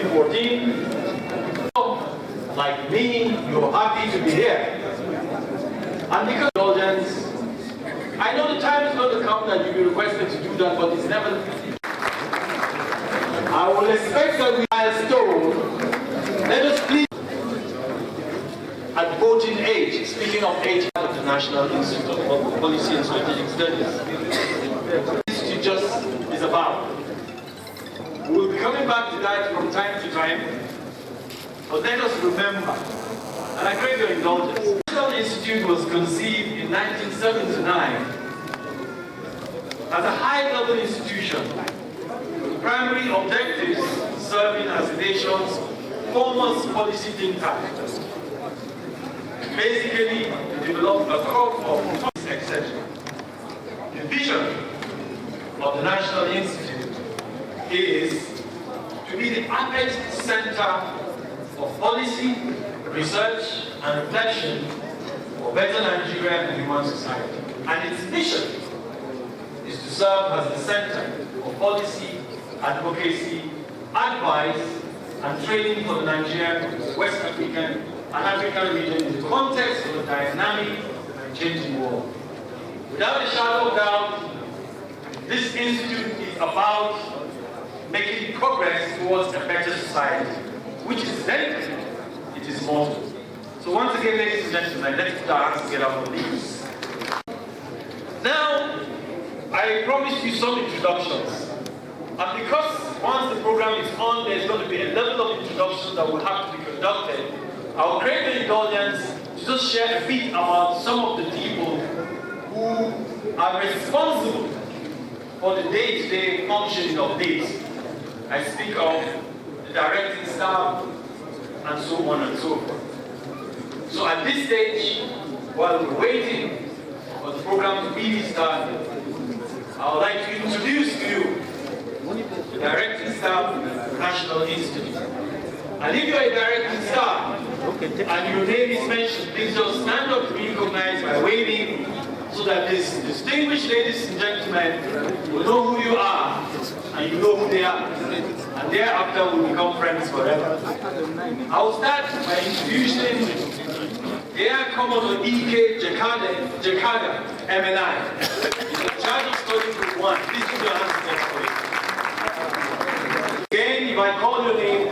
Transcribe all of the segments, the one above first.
2014. Like me, you're happy to be here. And because indulgence, I know the time is going to come that you'll be requested to do that, but it's never. I will expect that we milestone. Let us please. At voting age, speaking of age of the National Institute of Policy and Strategic Studies, this just is about. We will be coming back to that from time to time, but let us remember, and I crave your indulgence. The National Institute was conceived in 1979 as a high-level institution with primary objectives serving as the nation's foremost policy think tank. Basically, develop a core of policy, etc. The vision of the National Institute is to be the apex center of policy, research, and reflection for better Nigeria and human society. And its mission is to serve as the center of policy, advocacy, advice, and training for the Nigerian, West African, and African region in the context of a dynamic and changing world. Without a shadow of doubt, this institute is about making progress towards a better society, which is then it is mortal. So once again, ladies and gentlemen, let's put our hands together for these. Now, I promised you some introductions. And because once the program is on, there's going to be a level of introduction that will have to be conducted, I'll create the indulgence to just share a bit about some of the people who are responsible for the day-to-day functioning of this. I speak of the directing staff and so on and so forth. So at this stage, while we're waiting for the program to be started, I would like to introduce to you the directing staff of the National Institute. And if you're a directing staff and your name is mentioned, please just stand up to be recognized by waving so that these distinguished ladies and gentlemen will know who you are and you know who they are. And thereafter we'll become friends forever. I will start by introducing Air Commodore E.K. Jakada, MNI. He's in charge of study group 1. Please put your hands together for him. Again, if I call your name,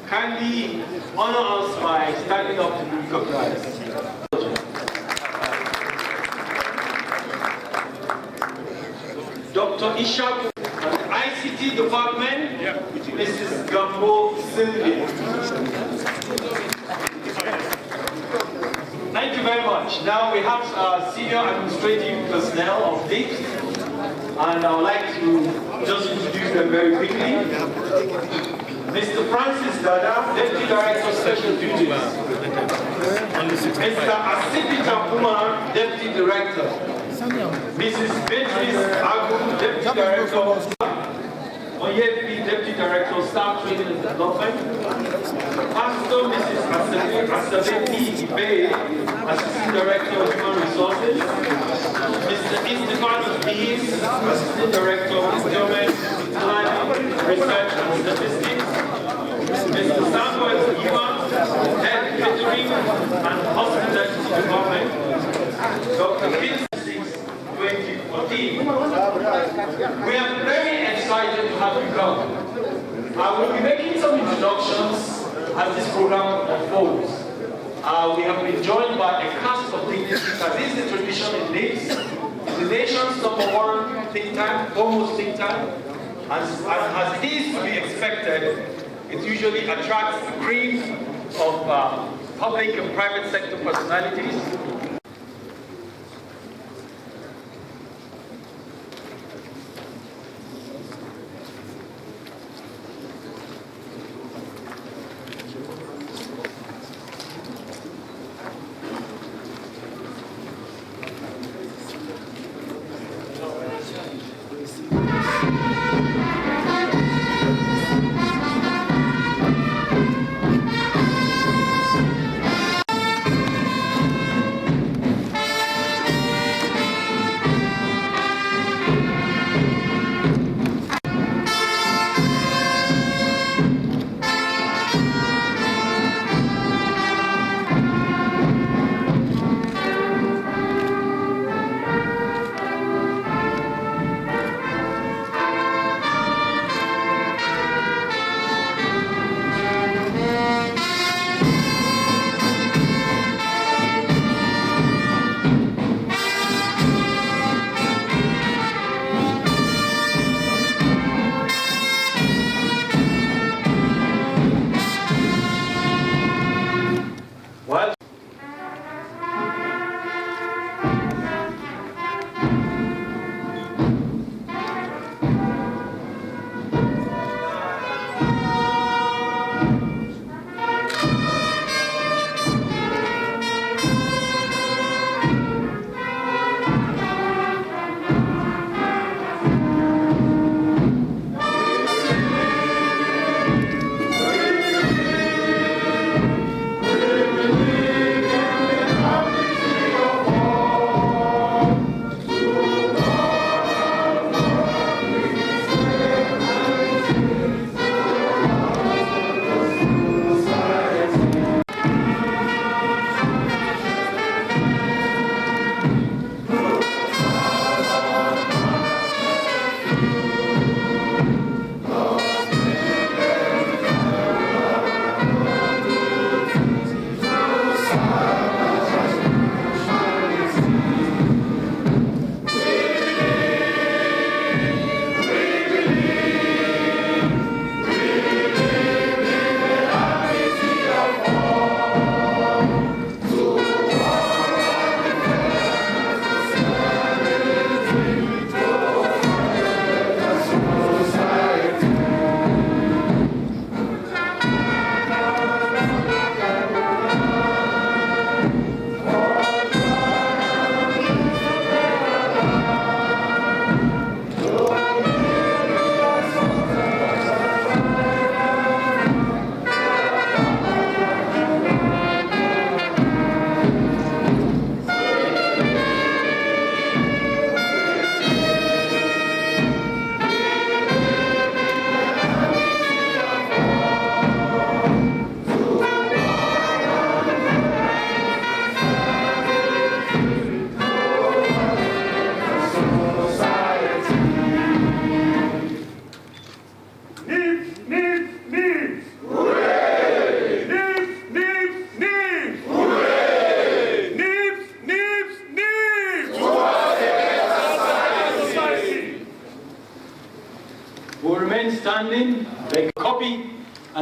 kindly honor us by standing up to be recognized. Dr. Ishaku, from the ICT department, Mrs. Gambo Sylvia. Thank you very much. Now we have senior administrative personnel of DICS, and I would like to just introduce them very quickly. Mr. Francis Dada, Deputy Director of Special Duties. Mr. Asipita Kumar, Deputy Director. Mrs. Beatrice Agu, Deputy Director of Oyebi, Deputy Director of Staff Training and Development. Pastor Mrs. Asabeti Ibe, Assistant Director of Human Resources. Mr. Istifanos Bees, Assistant Director of Procurement, Planning, Research and Statistics. Mr. Samuel Iwan, Head Catering and Hospitality Department. Dr. Kids 2014. We are very excited to have you come. I will be making some introductions as this program unfolds. We have been joined by a cast of dignitaries, as is the tradition in this. The nation's #1 think tank, foremost think tank, as is to be expected, it usually attracts a cream of public and private sector personalities.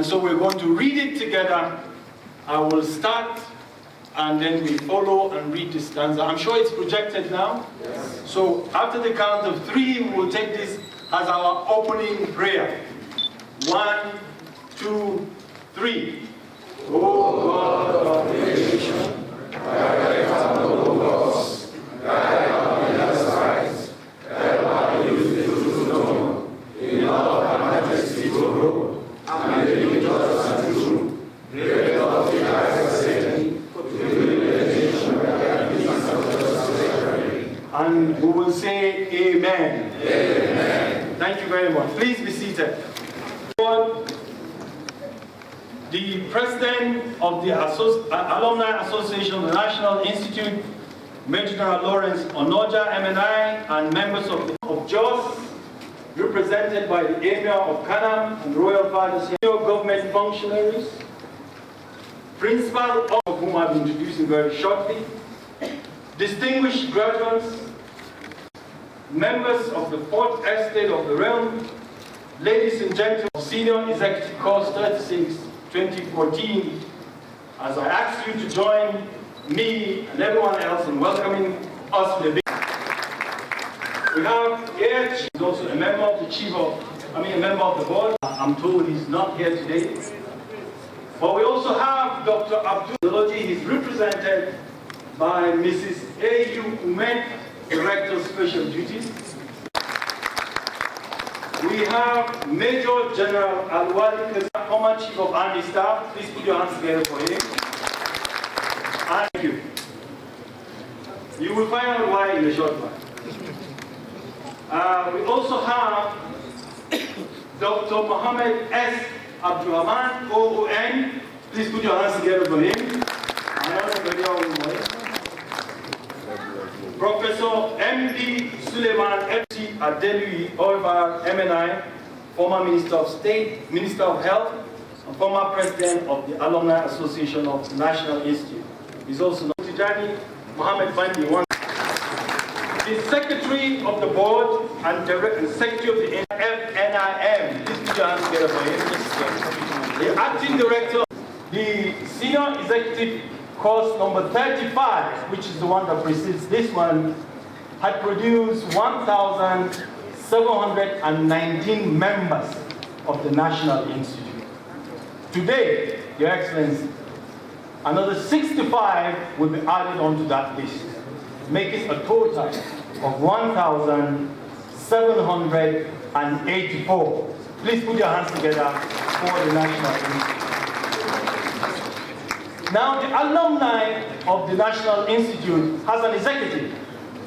And so we're going to read it together. I will start, and then we follow and read the stanza. I'm sure it's projected now. Yes. So after the count of 3, we will take this as our opening prayer. 1, 2, 3. O God of creation, direct our Logos, guide our inner sight, help our youth to know, in love and majesty to grow, and be just and true, great of the eyes of Satan, to be the nation where peace and justice. And we will say Amen. Amen. Thank you very much. Please be seated. The president of the Alumni Association of the National Institute, Major General Lawrence Onoja, MNI, and members of JOS, represented by the Emir of Kanam and Royal Fathers, senior government functionaries, principal of whom I'll be introducing very shortly, distinguished graduates, members of the 4th Estate of the Realm, ladies and gentlemen, Senior Executive Course 36, 2014, as I ask you to join me and everyone else in welcoming us to the big. We have here, he's also a member of a member of the board. I'm told he's not here today. But we also have Dr. Abdul. He's represented by Mrs. A.U. Umet, Director of Special Duties. We have Major General Alwali, former Chief of Army Staff. Please put your hands together for him. And thank you. You will find out why in a short while. We also have Dr. Mohammed S. Abdurrahman, OON. Please put your hands together for him. Professor M.D. Suleiman F.C. Adelui Orvar, MNI, former Minister of State, Minister of Health, and former President of the Alumni Association of the National Institute. He's also known to Tijani Mohammed Bandi, the Secretary of the Board and Secretary of the FNIM. Please put your hands together for him. The Acting Director, the Senior Executive Course number 35, which is the one that precedes this one, had produced 1,719 members of the National Institute. Today, Your Excellency, another 65 will be added onto that list, making a total of 1,784. Please put your hands together for the National Institute. Now, the alumni of the National Institute has an executive.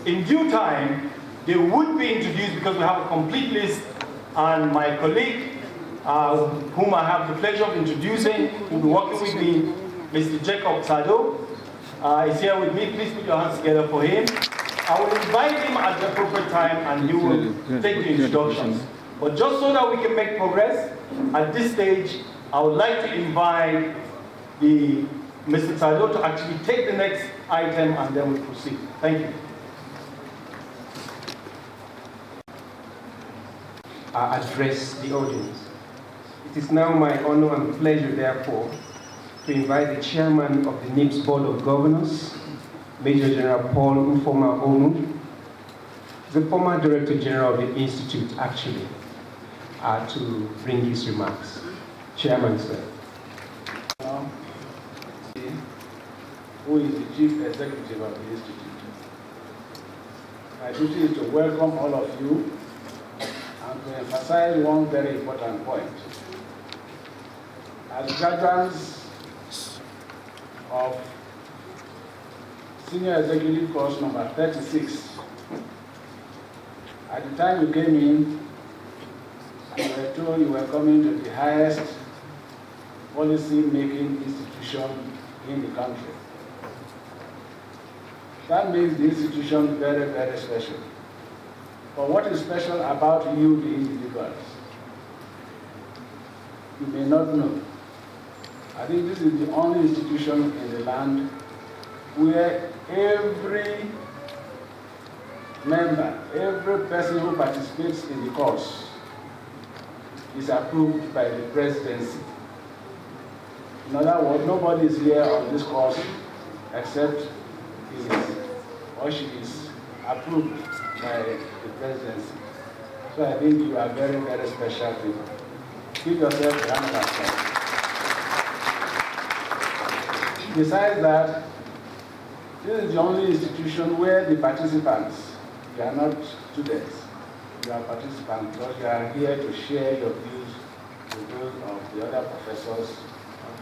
In due time, they would be introduced because we have a complete list, and my colleague, whom I have the pleasure of introducing, who will be working with me, Mr. Jacob Sado, is here with me. Please put your hands together for him. I will invite him at the appropriate time, and he will take the introductions. But just so that we can make progress, at this stage, I would like to invite Mr. Sado to actually take the next item, and then we'll proceed. Thank you. I address the audience. It is now my honor and pleasure, therefore, to invite the chairman of the NIPS Board of Governors, Major General Paul Ufoma Onu, the former Director General of the Institute, actually, to bring his remarks. Chairman, sir. Who is the Chief Executive of the Institute. My duty is to welcome all of you and to emphasize one very important point. As graduates of Senior Executive Course number 36, at the time you came in, you were told you were coming to the highest policy-making institution in the country. That makes the institution very, very special. But what is special about you, the individuals? You may not know. I think this is the only institution in the land where every member, every person who participates in the course is approved by the presidency. In other words, nobody is here on this course except he is or she is approved by the presidency. So I think you are very, very special people. Give yourself a round of applause. Besides that, this is the only institution where the participants, you are not students, you are participants because you are here to share your views with those of the other professors,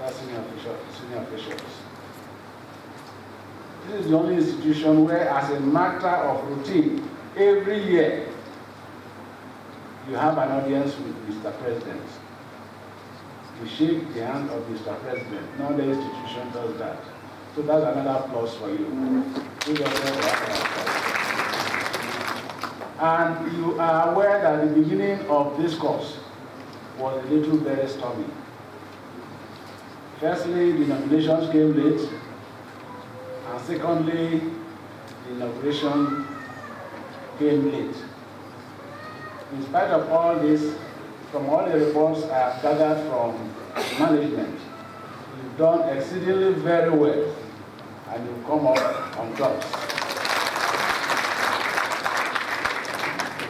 other senior officials. This is the only institution where, as a matter of routine, every year, you have an audience with Mr. President. You shake the hand of Mr. President. No other institution does that. So that's another plus for you. Give yourself a round of applause. And you are aware that the beginning of this course was a little very stormy. Firstly, the nominations came late. And secondly, the inauguration came late. In spite of all this, from all the reports I have gathered from management, you've done exceedingly very well, and you've come up on top.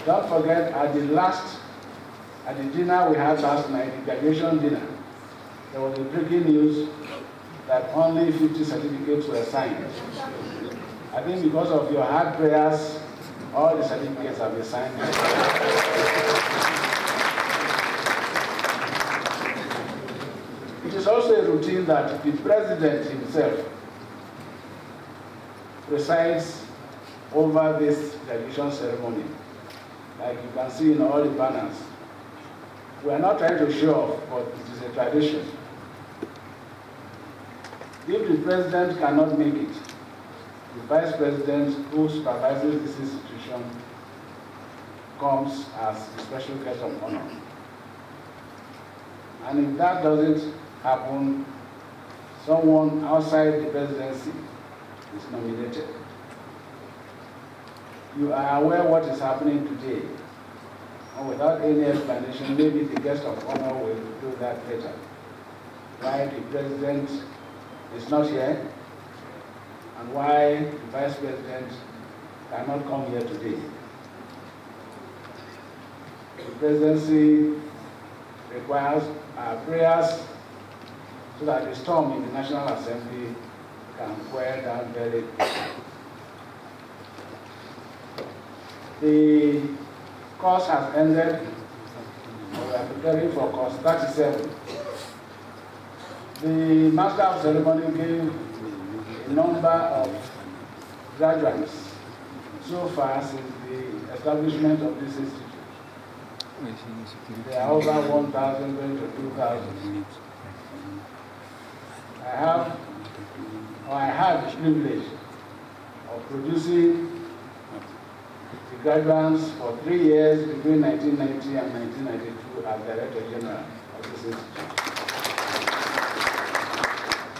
Don't forget, at the dinner we had last night, the graduation dinner, there was a breaking news that only 50 certificates were signed. I think because of your hard prayers, all the certificates have been signed. It is also a routine that the president himself presides over this graduation ceremony, like you can see in all the banners. We are not trying to show off, but it is a tradition. If the president cannot make it, the vice president who supervises this institution comes as a special guest of honor. And if that doesn't happen, someone outside the presidency is nominated. You are aware what is happening today. And without any explanation, maybe the guest of honor will do that later. Why the president is not here, and why the vice president cannot come here today. The presidency requires our prayers so that the storm in the National Assembly can quiet down very quickly. The course has ended. We are preparing for course 37. The Master of Ceremony gave a number of graduates so far since the establishment of this institute. There are over 1,000 going to 2,000. I had the privilege of producing the graduates for 3 years between 1990 and 1992 as Director General of this institute.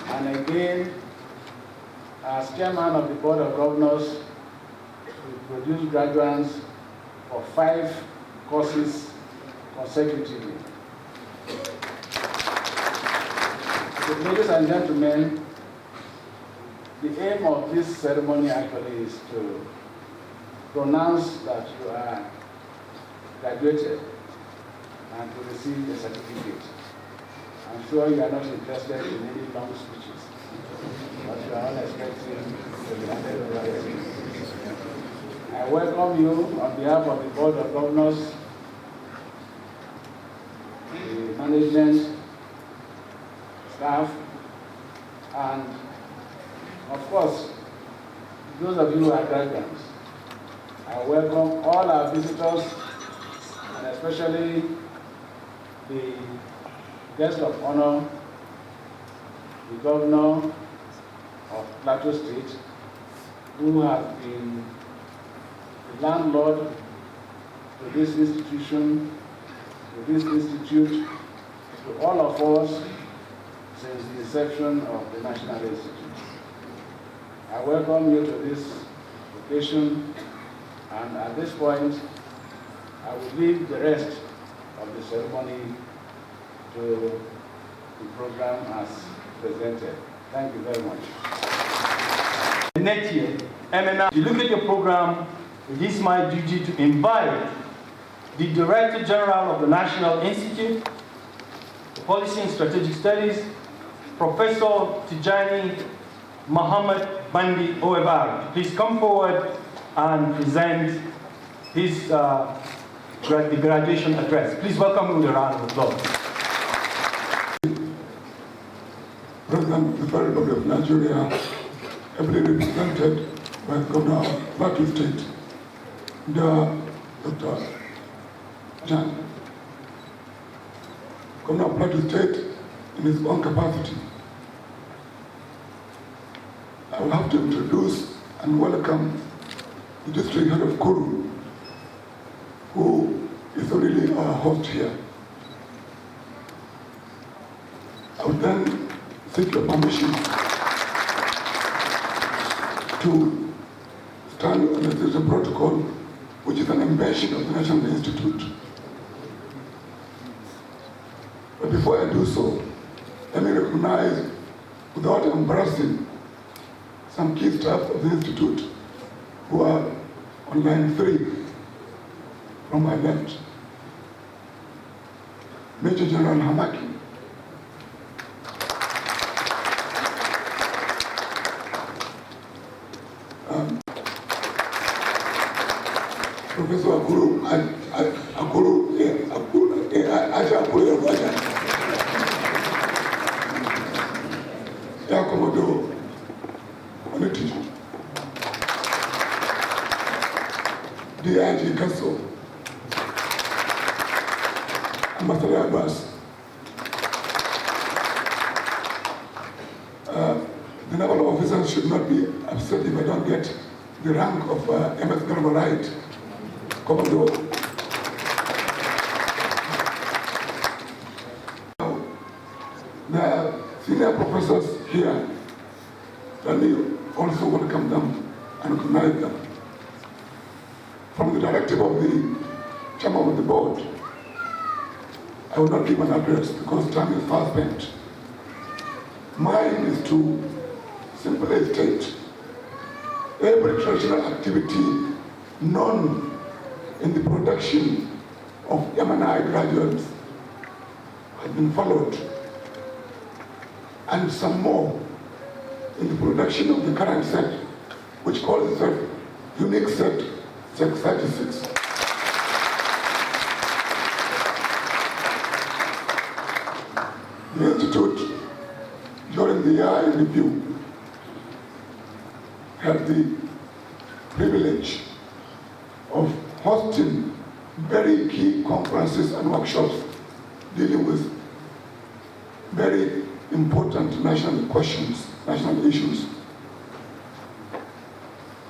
And again, as Chairman of the Board of Governors, we produced graduates for 5 courses consecutively. So, ladies and gentlemen, the aim of this ceremony actually is to pronounce that you are graduated and to receive the certificate. I'm sure you are not interested in any long speeches, but you are all expecting to be handed over here. I welcome you on behalf of the Board of Governors, the management, staff, and of course, those of you who are graduates. I welcome all our visitors, and especially the guest of honor, the governor of Plateau State, who has been the landlord to this institution, to this institute, to all of us since the inception of the National Institute. I welcome you to this occasion, and at this point, I will leave the rest of the ceremony to the program as presented. Thank you very much. Next year, MNI, if you look at your program, it is my duty to invite the Director General of the National Institute for Policy and Strategic Studies, Professor Tijani Muhammad Bandi Oebar, to please come forward and present his the graduation address. Please welcome him with a round of applause. President of the Federal Republic of Nigeria, ably represented by Governor of Plateau State, Dr. Jan. Governor of Plateau State, in his own capacity, I will have to introduce and welcome the district head of Kuru, who is really our host here. I will then seek your permission to stand on the protocol, which is an invention of the National Institute. But before I do so, let me recognize, without embarrassing, some key staff of the Institute who are on line 3 from my left. Major General Hamaki, Professor Akuru, Yakomodo Onetiju, DIG Kasso, Ambassador Abbas. The naval officers should not be upset if I don't get the rank of MS Garba Right, Commodore. The senior professors here, let me also welcome them and recognize them. From the directive of the chairman of the board, I will not give an address because time is fast spent. Mine is to simply state every traditional activity known in the production of MNI graduates has been followed, and some more in the production of the current set, which calls itself Unique Set 636. The Institute, during the year in review, had the privilege of hosting very key conferences and workshops dealing with very important national questions, national issues,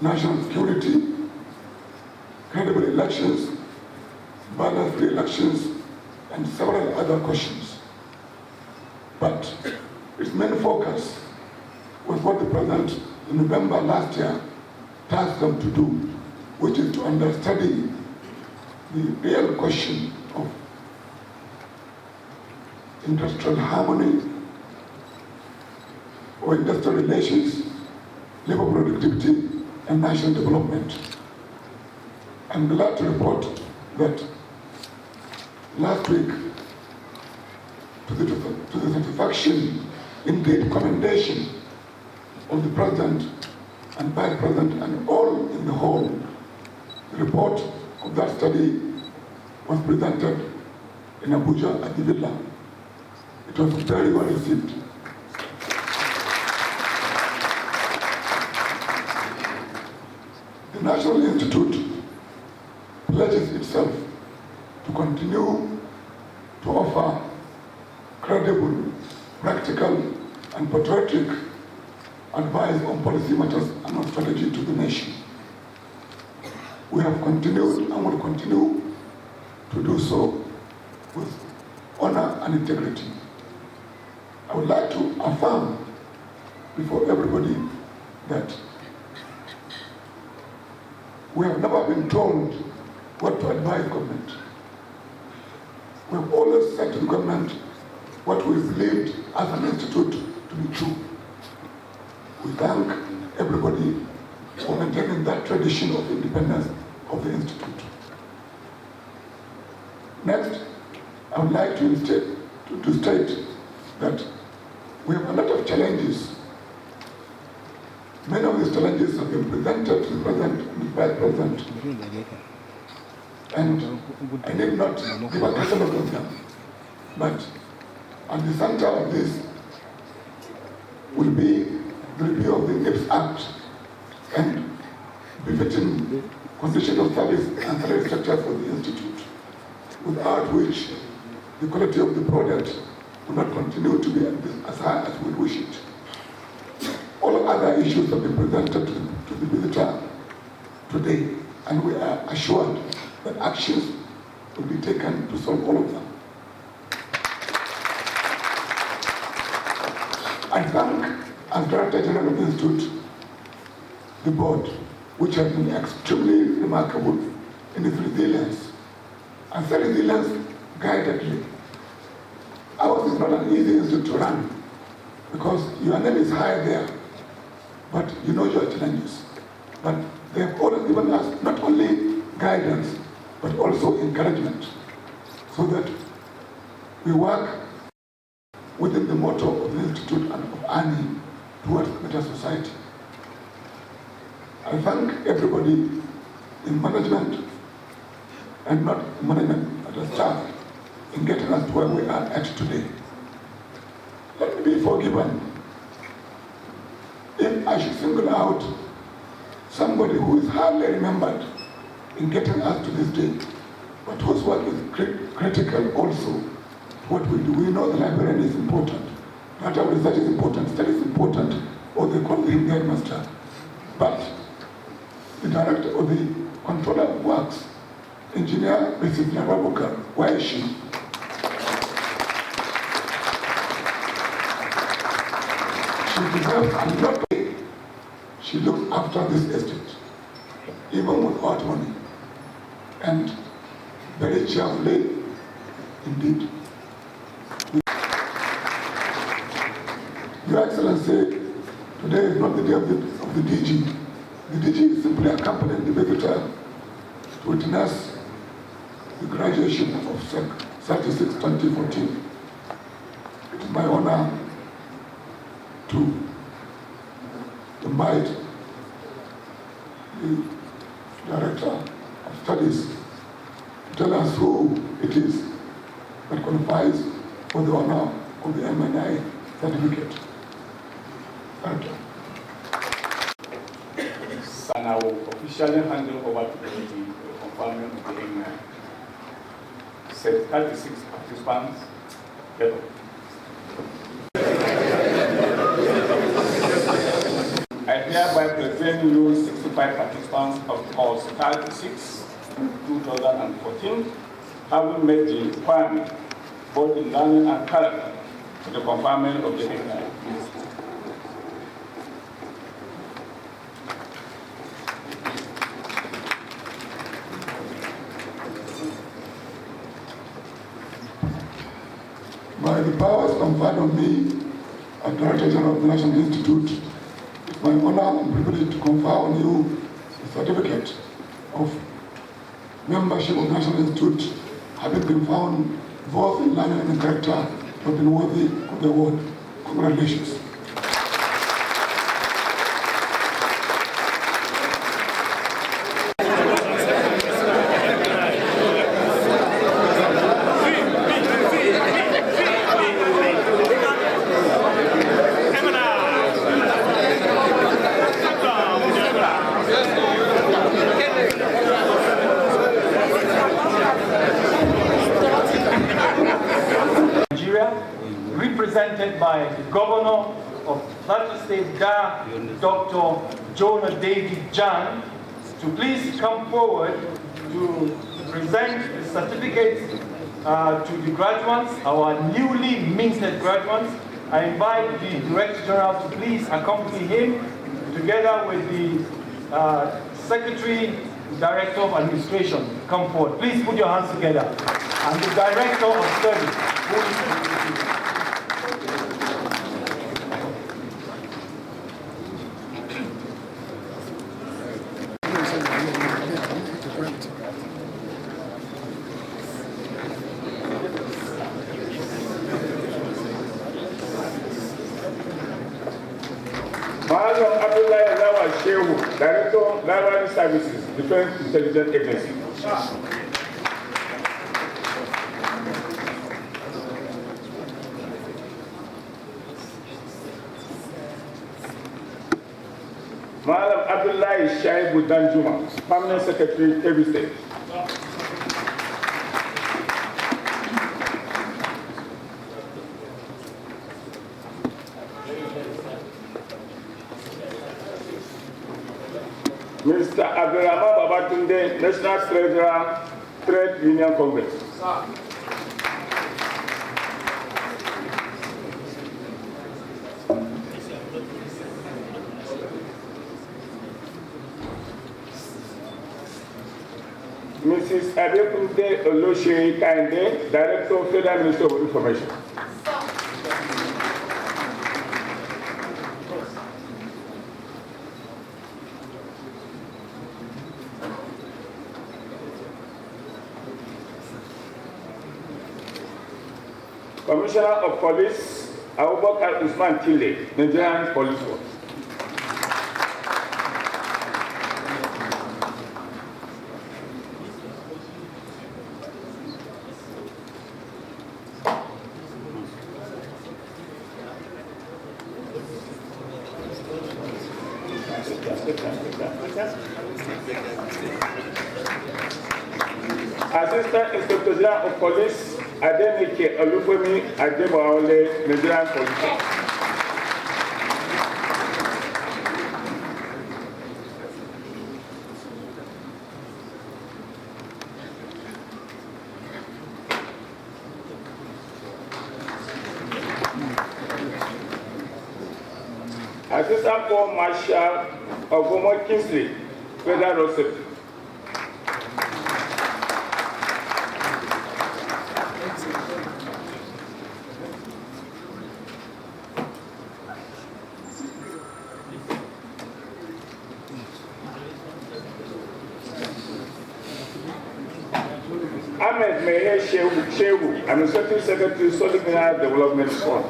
national security, credible elections, violence-free elections, and several other questions. But its main focus was what the President in November last year tasked them to do, which is to understudy the real question of industrial harmony or industrial relations, labor productivity, and national development. I'm glad to report that last week, to the satisfaction, indeed commendation of the President and Vice President and all in the hall, the report of that study was presented in Abuja at the Villa. It was very well received. The National Institute pledges itself to continue to offer credible, practical, and patriotic advice on policy matters and on strategy to the nation. We have continued and will continue to do so with honor and integrity. I would like to affirm before everybody that we have never been told what to advise government. We have always said to the government what we believed as an institute to be true. We thank everybody for maintaining that tradition of independence of the institute. Next, I would like to state that we have a lot of challenges. Many of these challenges have been presented to the President and the Vice President, and I need not give a catalog of them, but at the center of this will be the review of the NIPS Act and befitting conditions of service and salary structure for the institute, without which the quality of the product will not continue to be as high as we wish it. All other issues have been presented to the visitor today, and we are assured that actions will be taken to solve all of them. I thank, as Director General of the Institute, the board, which has been extremely remarkable in its resilience. And the resilience guidedly. Ours is not an easy institute to run, because your name is high there, but you know your challenges. But they have always given us not only guidance, but also encouragement, so that we work within the motto of the Institute and of ANI towards a better society. I thank everybody in management, and not management, but the staff, in getting us to where we are at today. Let me be forgiven if I should single out somebody who is hardly remembered in getting us to this day, but whose work is critical also to what we do. We know the librarian is important, data research is important, study is important, or they call him the headmaster. But the director or the controller of works, engineer Mrs. Narabuka, where is she? She deserves a lot. She looks after this estate, even without money, and very cheerfully indeed. Your Excellency, today is not the day of the DG. The DG is simply accompanying the visitor to witness the graduation of SEC 36-2014. It is my honor to invite the Director of Studies to tell us who it is that qualifies for the honor of the MNI certificate. Thank you. And I will officially hand over to the conferment of the MNI. Set 36 participants. Get up. I hereby present you 65 participants of course 36 2014, having met the requirement both in learning and character for the conferment of the MNI. By the powers conferred on me as Director General of the National Institute, it's my honor and privilege to confer on you the certificate of membership of the National Institute, having been found both in learning and in character to have been worthy of the award. Congratulations. Represented by the Governor of Plateau State, Dr. Jonah David Jan, to please come forward to present the certificates to the graduates, our newly minted graduates. I invite the Director General to please accompany him, together with the Secretary, Director of Administration. Come forward. Please put your hands together. And the Director of Studies, who is Malam Abdullahi Lawal Shehu, Director, Library Services, Defense Intelligence Agency. Malam Abdullahi Shaibu Danjuma, Permanent Secretary, Kebbi State. Mr. Abdurrahman Babatunde, National Treasurer, Trade Union Congress. Mrs. Adekunle Oloshe Kainde, Director, Federal Ministry of Information. Commissioner of Police, Abubakar Usman Tile, Nigerian Police Force. Assistant Inspector General of Police, Adenike Olufemi Adebowale, Nigerian Police. Assistant Paul Marshal Ogomo Kingsley, Federal Road Safety. Ahmed Meher Shehu, Administrative Secretary, Solid Mineral Development Fund.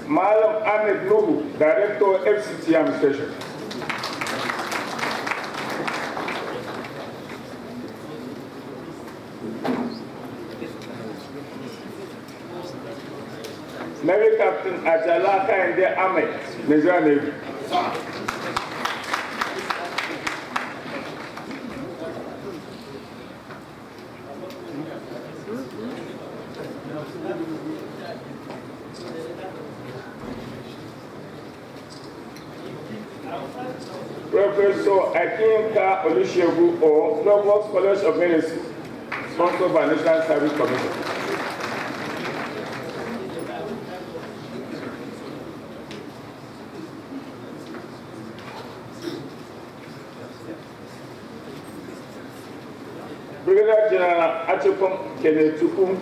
Malam Ahmed Nuhu, Director, FCT Administration. Navy Captain Ajala Kainde Ahmed, Nigerian Navy. Professor Akinka Olusegun or Provost College of Medicine, sponsored by National Service Commission. Brigadier General Achepom Kenetukum,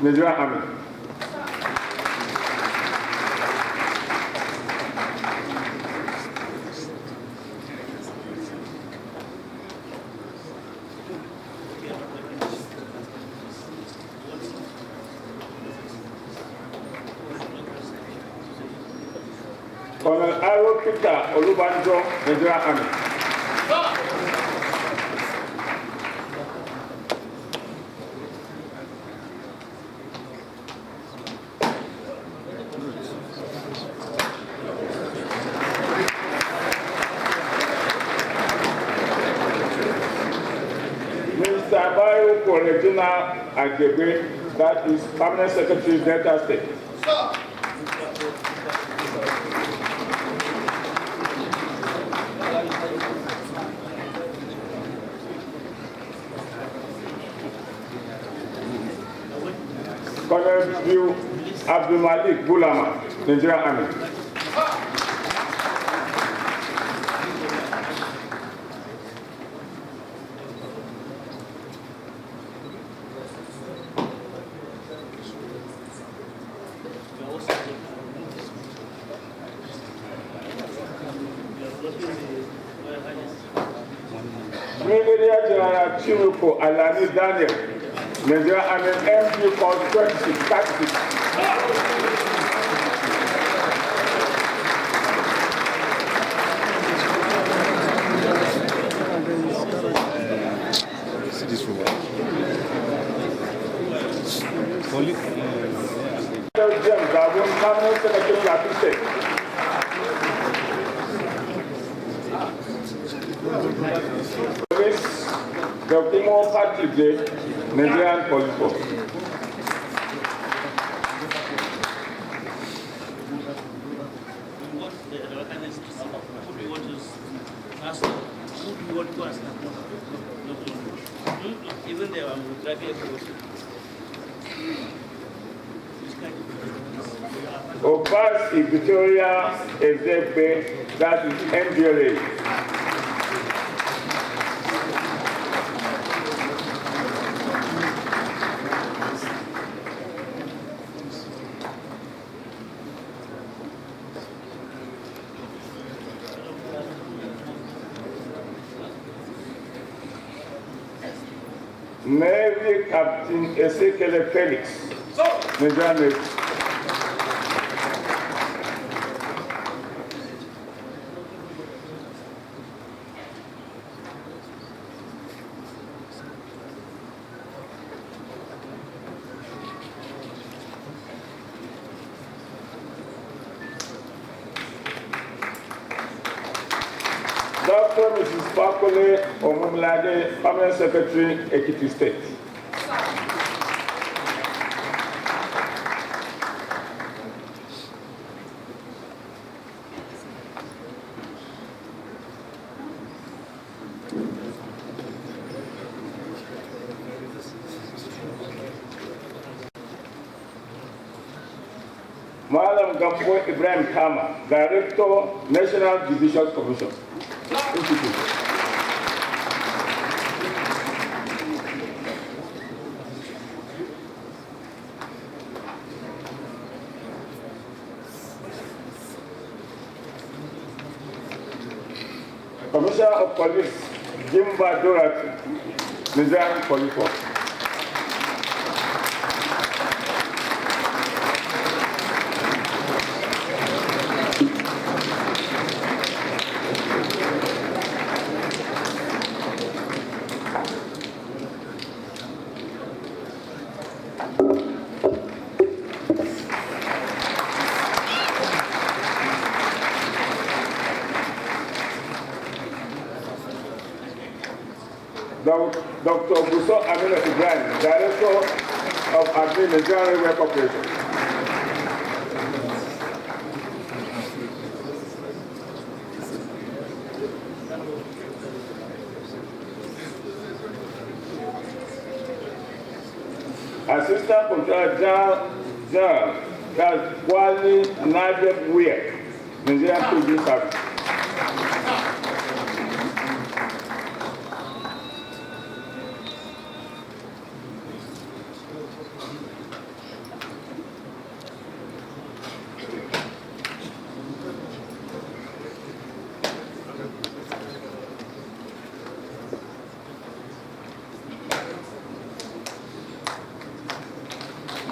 Nigerian Army. Colonel Aro Peter Olubanjo, Nigerian Army. Mr. Abayo Regina Agebe, that is Permanent Secretary, Delta State. Colonel Bill Abdul Malik Bulama, Nigerian Army. Brigadier General Chiruko Alani Daniel, Nigeria, and an MP for 2636. James Gabon, Permanent Secretary Plateau State. Police, the Kumo Party, Nigerian Police Force. Even there, I'm driving Obas Victoria Ezepe, that is NDLA. Navy Captain Ezekiel Felix, Nigerian Navy. Dr. Mrs. Fakole Omumlade, Permanent Secretary, Ekiti State. Madam Gambo Ibrahim Kama, Director, National Judicial Commission. Commissioner of Police, Jimba Dorothy, Nigerian Police Force. Dr. Buso Amina Ibrahim, Director of Admin Nigerian Railway Corporation. Assistant Controller General, that's Wally Nadia Weir, Nigerian Police Service.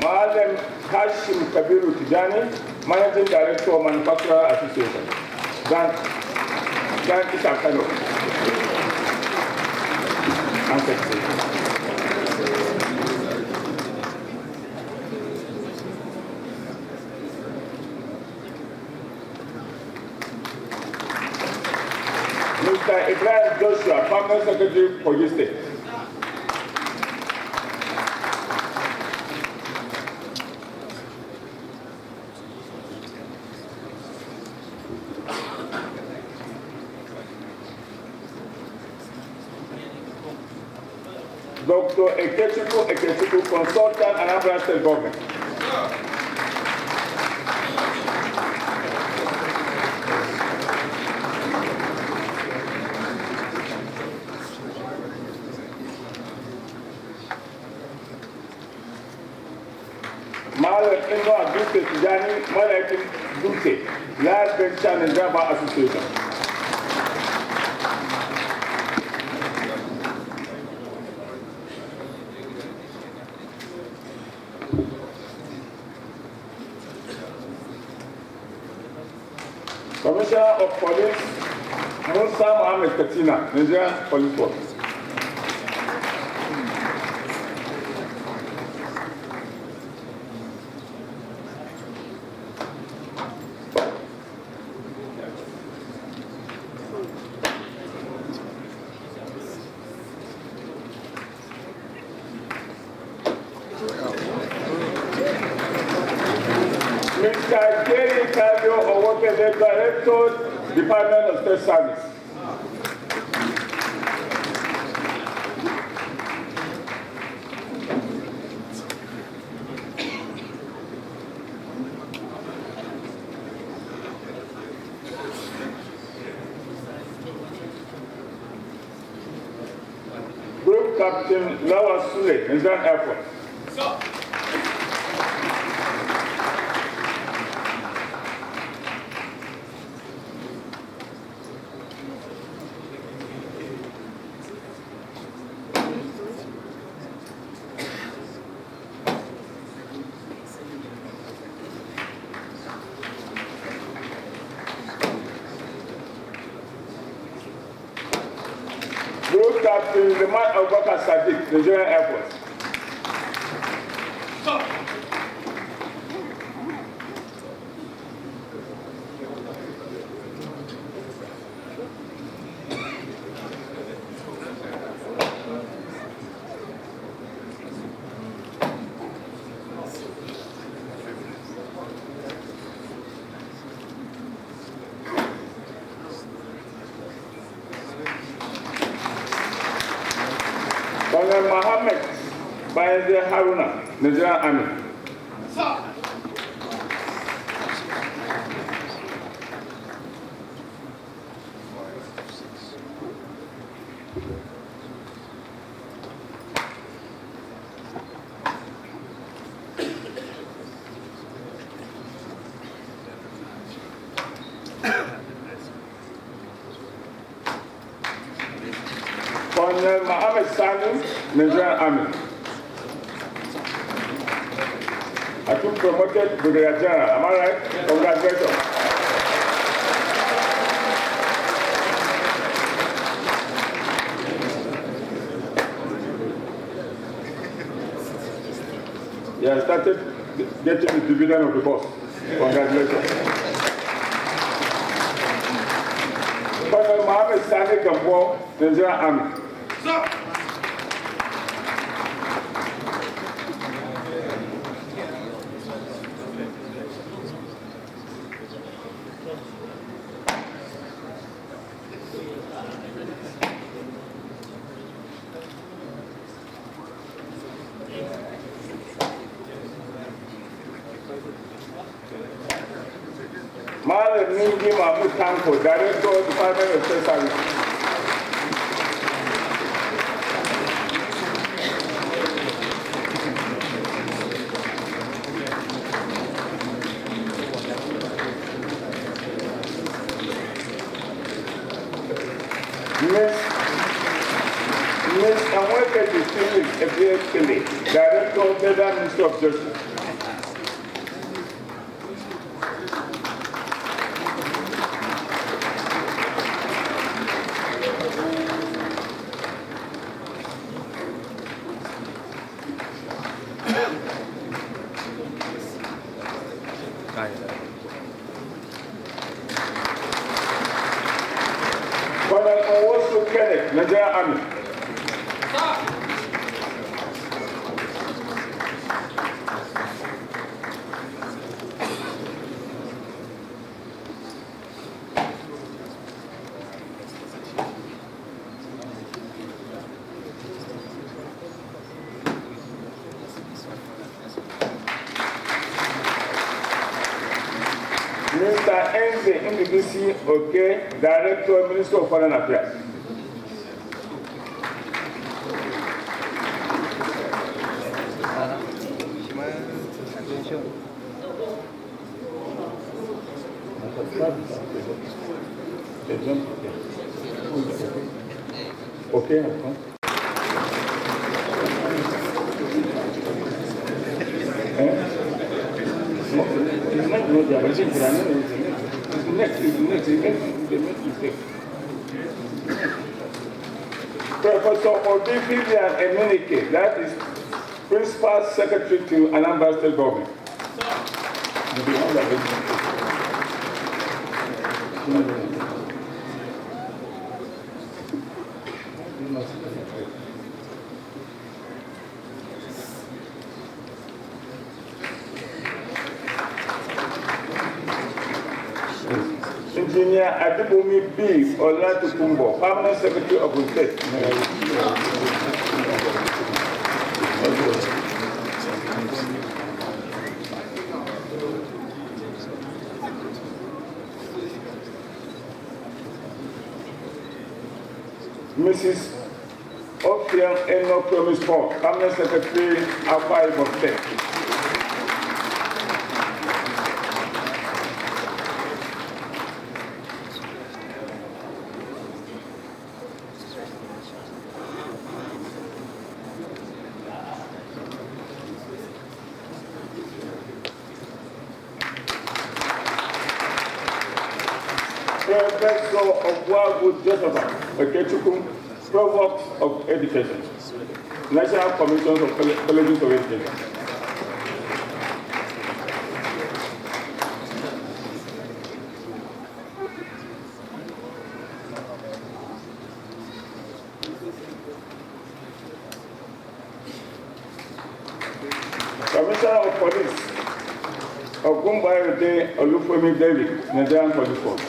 Madam Hashim Kabiru Tijani, Managing Director of Manufacturer Association. Dan Isakano. Mr. Ibrahim Joshua, Permanent Secretary for Police State. Dr. Ekechukwu, Consultant, Anambra State Government. Malek Indo Abdul Tijani, Malek Dute, Last Venture and Driver Association. Commissioner of Police, Musa Mohammed Katina, Nigerian Police Force. Mr. Jerry Cardio Owoke, the Director, Department of State Service. Group Captain Lawa Sule, Nigerian Air Force. Group Captain Liman Abubakar Sadiq, Nigerian Air Force. Colonel Mohammed Bayeze Haruna, Nigerian Army. Colonel Mohammed Sani, Nigerian Army. I took promoted Brigadier General. Am I right? Congratulations. Yeah, I started getting the dividend of the boss. Congratulations. Colonel Mohammed Sani Gambo, Nigerian Army. Malam Ningi Mahmoud Tanko, Director, Department of State Service. Ms. Amweke Distinguished FBA Kelly, Director of Federal Ministry of Justice. Colonel Owosu Kenneth, Nigerian Army. Mr. Enze Ndubisi Oke, Director, Minister of Foreign Affairs. Okay, It's not Next, they make mistake. Professor Odivivian Emenike, that is Principal Secretary to Anambra State Government. Engineer Adebomi B. Olatukumbo, Permanent Secretary of the State. Mrs. Ophir Eno Promise Paul, Permanent Secretary, Akwa Ibom State. Professor Ogwagu Joseph Okechukwu, Provost of Education, National Commission of Colleges of Education. Commissioner of Police, Ogunbayode Olufemi David, Nigerian Police Force.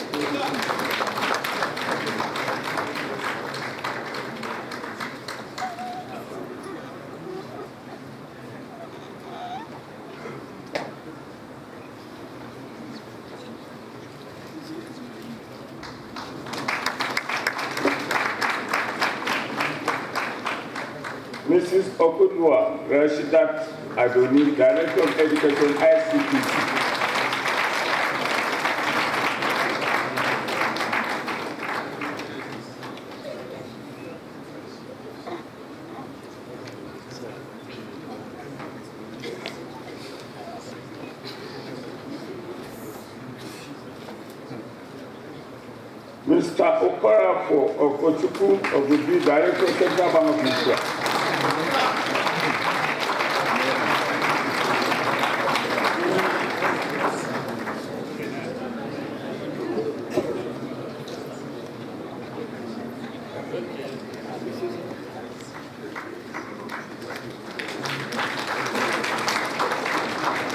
Mrs. Okudwa Rashidat Adoni, Director of Education, ICPC. Mr. Okorafo Okochukwu of the Director of Central Bank of Nigeria.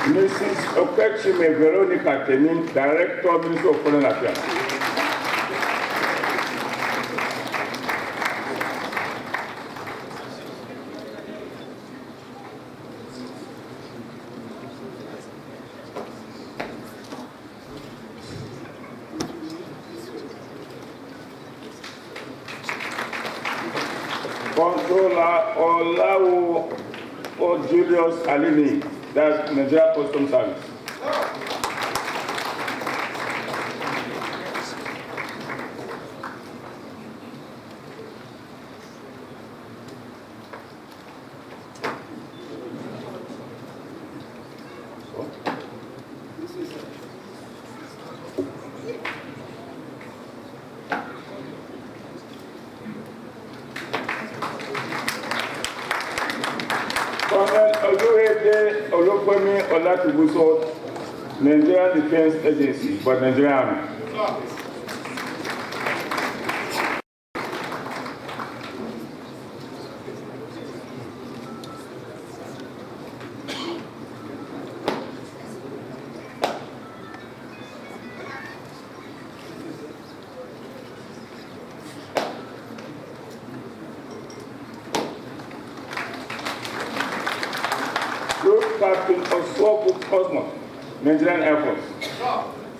Mrs. Okechime Veronica Tenin, Director, Ministry of Foreign Affairs. Controller Olawo Julius Alini, that's Nigeria Customs Service. Colonel Oluwede Olufemi Olatubuso, Nigerian Defense Agency, but Nigerian Army. Group Captain Oswobu Cosmos, Nigerian Air Force.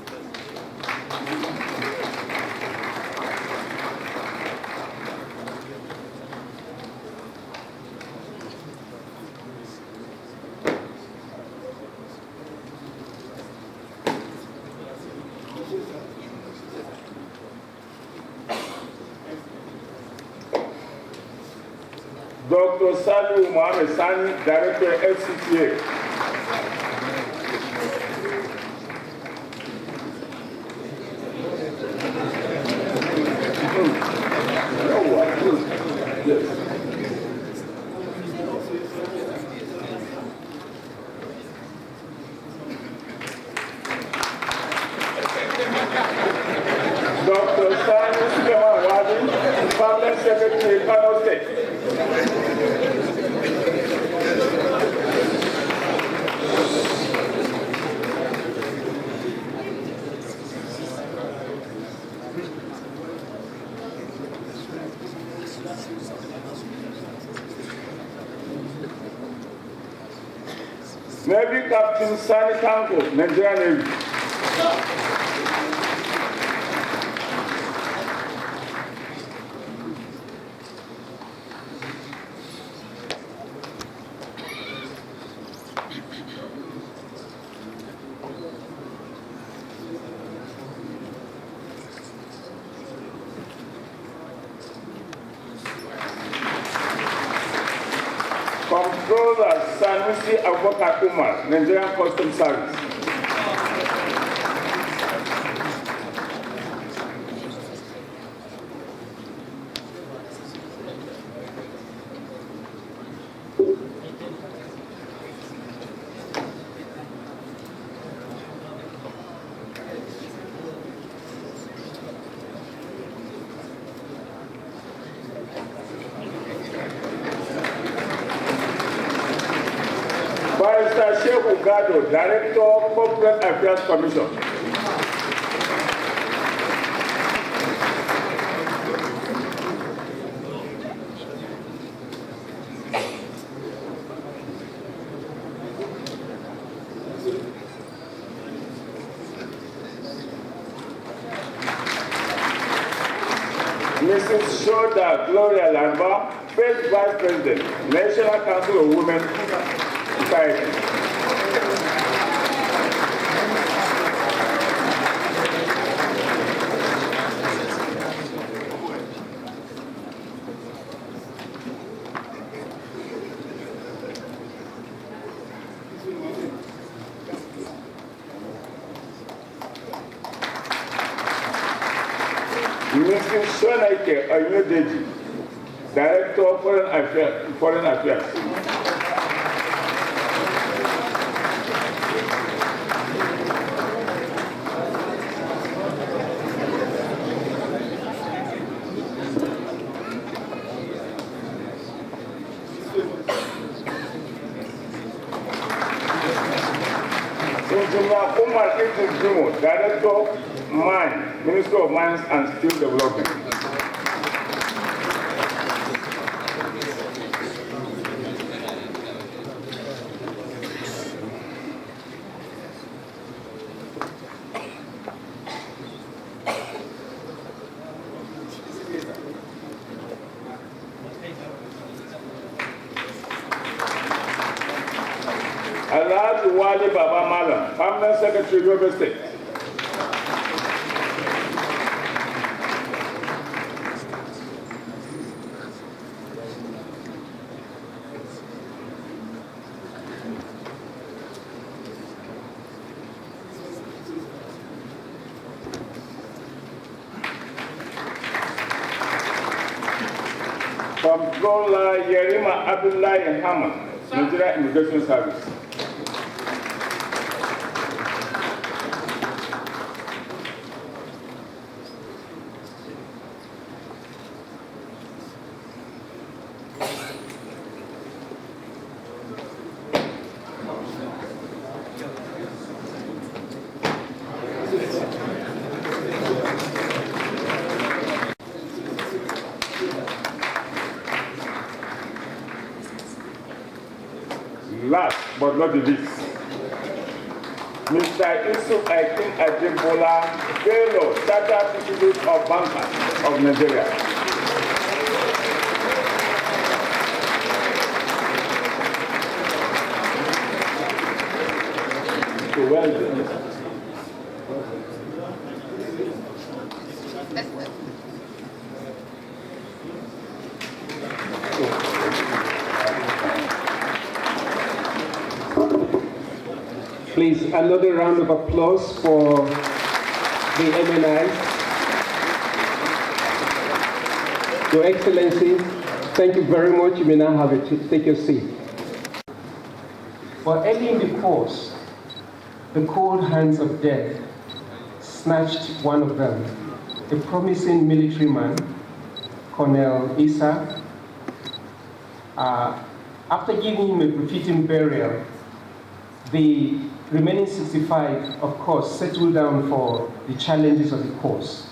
Dr. Saliu Mohammed Sani, Director FCTA. Yes. Dr. Sani Suleiman Wadi, Permanent Secretary, Kano State. Navy Captain Sani Tanko, Nigerian Navy. Comptroller Sanusi Abubakar Umar, Nigerian Customs Service. Barrister Sheikh Ugado, Director of Corporate Affairs Commission. Mrs. Shoda Gloria Lamba, First Vice President, National Council of Women Society. Mrs. Shonaike Oyudeji, Director of Foreign Affairs. Engineer Umar Idris Jimo, Director of Mine, Minister of Mines and Steel Development. Alhaji Wali Baba Malam, Permanent Secretary, Yobe State. Comptroller Yerima Abdullahi Haman, Nigeria Immigration Service. Last but not the least, Mr. Yusuf Akin Adebola, Fellow, Chartered Institute of Bankers of Nigeria. So where is it? Please, another round of applause for the MNI. Your Excellency, thank you very much. You may now have take your seat. Well, early in the course, the cold hands of death snatched one of them, a promising military man, Colonel Issa. After giving him a befitting burial, the remaining 65, of course, settled down for the challenges of the course.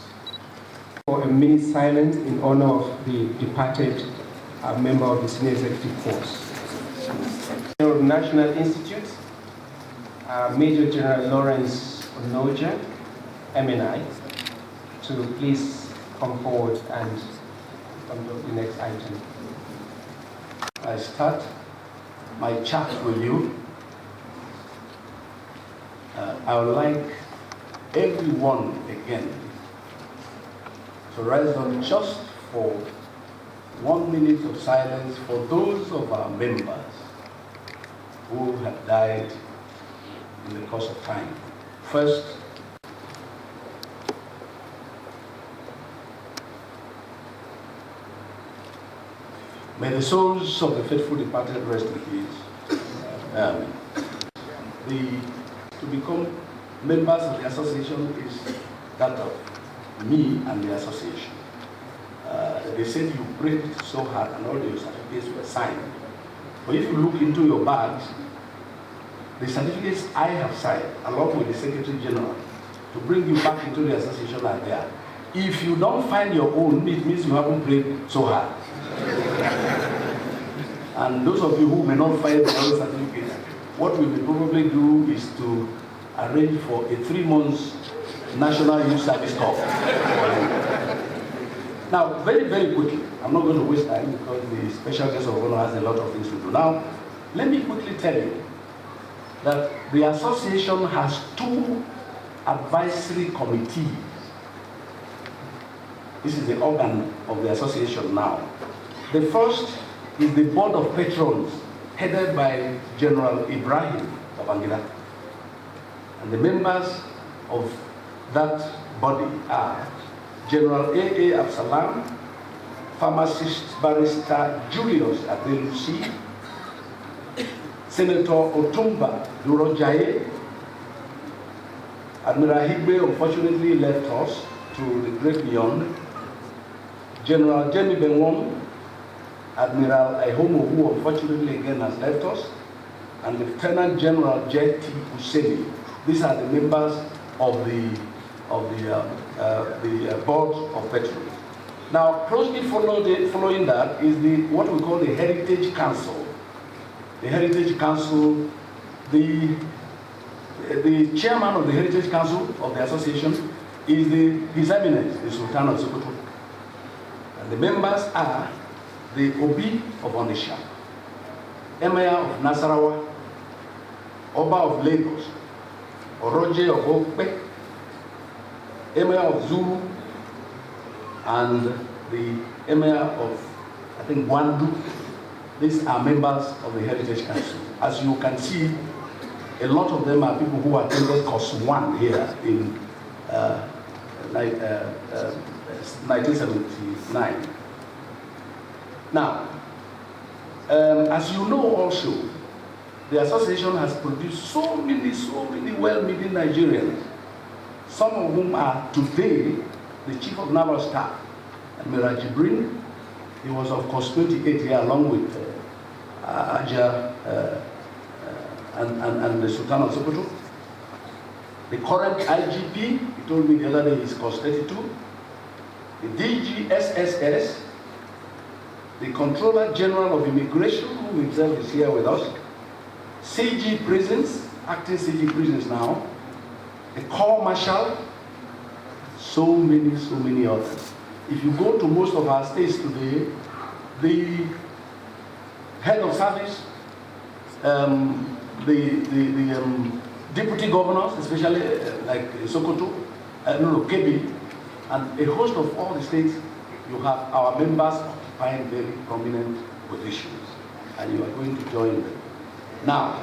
For a minute silence in honor of the departed member of the Senior Executive Force. Of the National Institute, Major General Lawrence Onoja, MNI, to please come forward and conduct the next item. I start my chat with you. I would like everyone again to rise on just for 1 minute of silence for those of our members who have died in the course of time. First, may the souls of the faithful departed rest in peace. To become members of the association is that of me and the association. They said you prayed so hard and all your certificates were signed. But if you look into your bags, the certificates I have signed, along with the Secretary General, to bring you back into the association are there. If you don't find your own, it means you haven't prayed so hard. And those of you who may not find their own certificates, what we will probably do is to arrange for a 3 months National Youth Service Corps. Now, very, very quickly, I'm not going to waste time because the special guest of honor has a lot of things to do. Now, let me quickly tell you that the association has 2 advisory committees. This is the organ of the association now. The first is the Board of Patrons, headed by General Ibrahim Babangida. And the members of that body are General A.A. Absalam, Pharmacist Barrister Julius Adelusi, Senator Otumba Durojaye. Admiral Higbe unfortunately left us to the great beyond. General Jenny Benwong, Admiral Aihomo, who unfortunately again has left us, and Lieutenant General J.T. Husseini. These are the members of the Board of Patrons. Now, closely following that is what we call the Heritage Council. The Heritage Council, the chairman of the Heritage Council of the association is His Eminence, the Sultan of Sokoto. And the members are the Obi of Onisha, Emir of Nasarawa, Oba of Lagos, Oroje of Okpe, Emir of Zulu, and the Emir of, I think, Gwandu. These are members of the Heritage Council. As you can see, a lot of them are people who attended course 1 here in 1979. Now, as you know also, the association has produced so many well-meaning Nigerians, some of whom are today the Chief of Naval Staff, Admiral Jibrin. He was, of course, 28 here along with Aja and the Sultan of Sokoto. The current IGP, he told me the other day, is course 32. The DG SSS, the Controller General of Immigration, who himself is here with us, CG Prisons, acting CG Prisons now, the Corps Marshal, so many others. If you go to most of our states today, the head of service, the deputy governors, especially like Sokoto, Kebbi, and a host of all the states, you have our members occupying very prominent positions, and you are going to join them. Now,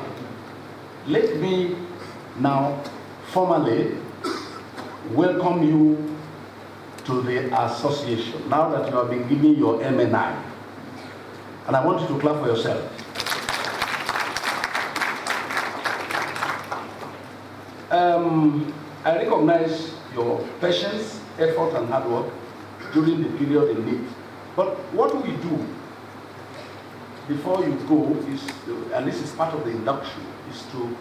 let me now formally welcome you to to the association, now that you have been given your MNI. And I want you to clap for yourself. I recognize your patience, effort, and hard work during the period in need. But what we do before you go is, and this is part of the induction, is to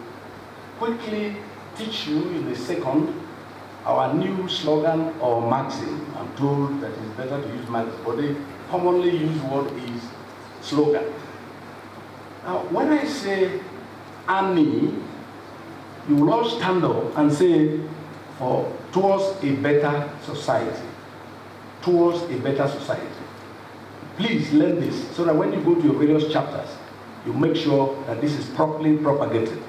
quickly teach you in a second our new slogan or maxim. I'm told that it's better to use maxim, but the commonly used word is slogan. Now, when I say Annie, you will all stand up and say, towards a better society. Towards a better society. Please learn this so that when you go to your various chapters, you make sure that this is properly propagated.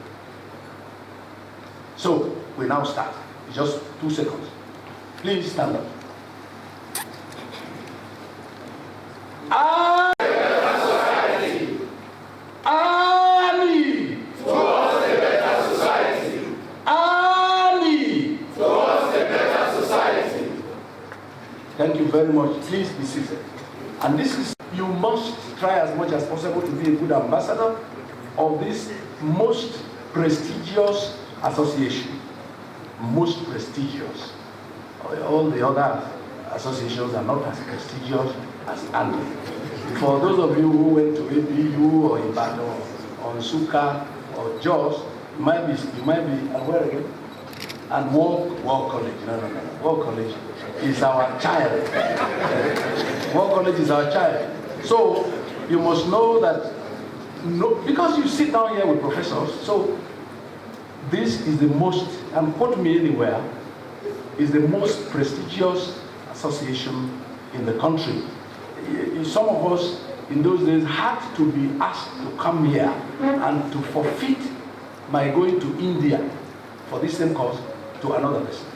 So, we now start. Just 2 seconds. Please stand up. Thank you very much. Please be seated. And this is, you must try as much as possible to be a good ambassador of this most prestigious association. Most prestigious. All the other associations are not as prestigious as ANI. For those of you who went to ABU or Ibadan or Nsukka or Jos, you might be, and where again? And War College. No. War College is our child. War College is our child. So you must know that, because you sit down here with professors, so this is the most, and quote me anywhere, is the most prestigious association in the country. Some of us in those days had to be asked to come here and to forfeit my going to India for this same cause to another person.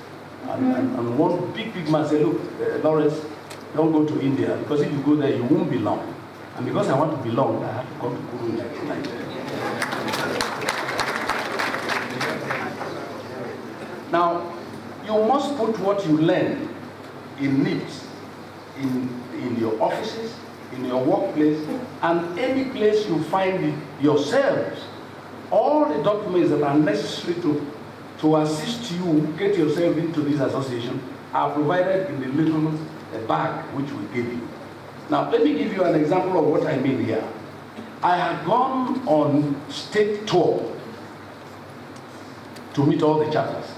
And one big man said, look, Lawrence, don't go to India, because if you go there, you won't belong. And because I want to belong, I have to come to Guru Nigeria. Now, you must put what you learn in NIPS, in your offices, in your workplace, and any place you find it yourselves. All the documents that are necessary to assist you get yourself into this association are provided in the little bag which we give you. Now, let me give you an example of what I mean here. I had gone on state tour to meet all the chapters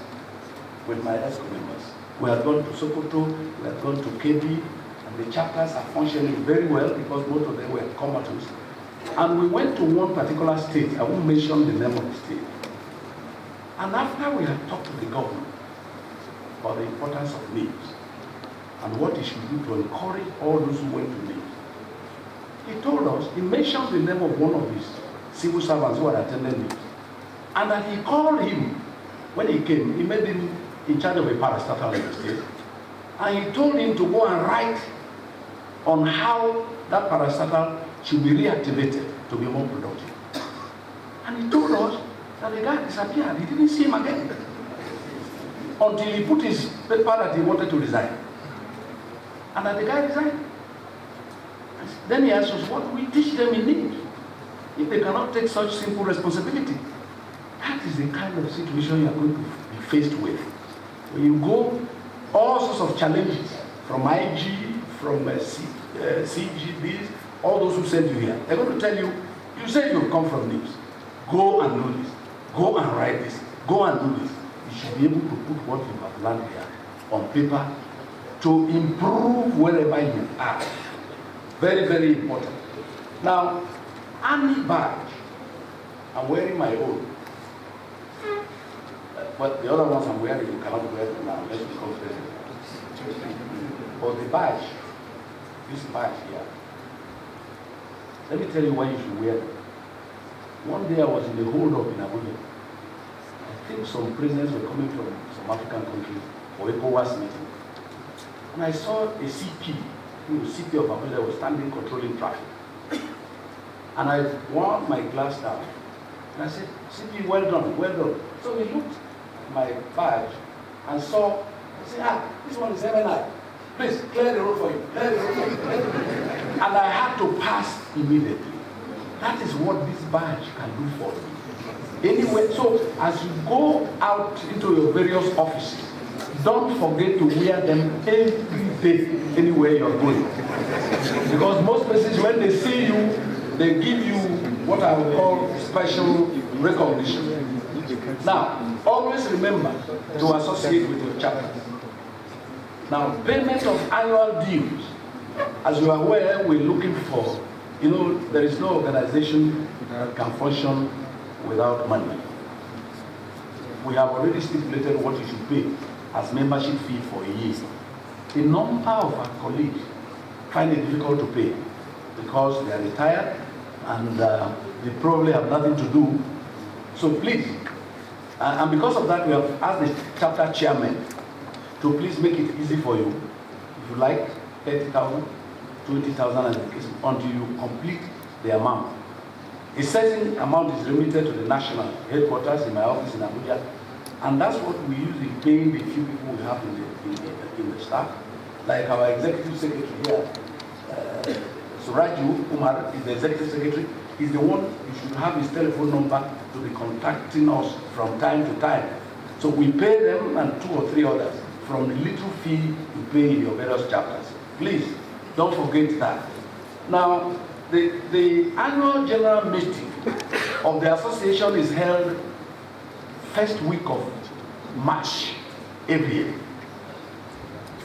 with my ESCO members. We had gone to Sokoto, we had gone to Kebbi, and the chapters are functioning very well because most of them were comatose. And we went to one particular state, I won't mention the name of the state. And after we had talked to the government about the importance of NIPS and what he should do to encourage all those who went to NIPS, he told us, he mentioned the name of one of his civil servants who had attended NIPS, and that he called him when he came. He made him in charge of a parastatal in the state, and he told him to go and write on how that parastatal should be reactivated to be more productive. And he told us that the guy disappeared. He didn't see him again until he put his paper that he wanted to resign. And that the guy resigned. Then he asked us, what do we teach them in NIPS if they cannot take such simple responsibility? That is the kind of situation you are going to be faced with. When you go, all sorts of challenges, from IG, from CGBs, all those who send you here, they're going to tell you, you say you've come from NIPS. Go and do this. Go and write this. Go and do this. You should be able to put what you have learned here on paper to improve wherever you are. Very, very important. Now, Army badge, I'm wearing my own. But the other ones I'm wearing, you cannot wear them now, let's be confident. But the badge, this badge here, let me tell you why you should wear them. One day I was in the hold-up in Abuja. I think some prisoners were coming from some African countries for ECOWAS meeting. And I saw a CP, CP of Abuja, was standing controlling traffic. And I wound my glass down. And I said, CP, well done, well done. So he looked at my badge and saw, I said, this one is MNI. Please, clear the road for you. Clear the road for you. And I had to pass immediately. That is what this badge can do for you. Anyway, so as you go out into your various offices, don't forget to wear them every day anywhere you're going. Because most places, when they see you, they give you what I would call special recognition. Now, always remember to associate with your chapter. Now, payment of annual dues. As you are aware, we're looking for, there is no organization that can function without money. We have already stipulated what you should pay as membership fee for a year. A number of our colleagues find it difficult to pay because they are retired and they probably have nothing to do. So please, and because of that, we have asked the chapter chairman to please make it easy for you. If you like, 30,000, 20,000 until you complete the amount. A certain amount is remitted to the national headquarters in my office in Abuja, and that's what we use in paying the few people we have in the staff. Like our executive secretary here, Suraju Umar is the executive secretary. He's the one you should have his telephone number to be contacting us from time to time. So we pay them and 2 or 3 others from the little fee you pay in your various chapters. Please, don't forget that. Now, the annual general meeting of the association is held first week of March every year.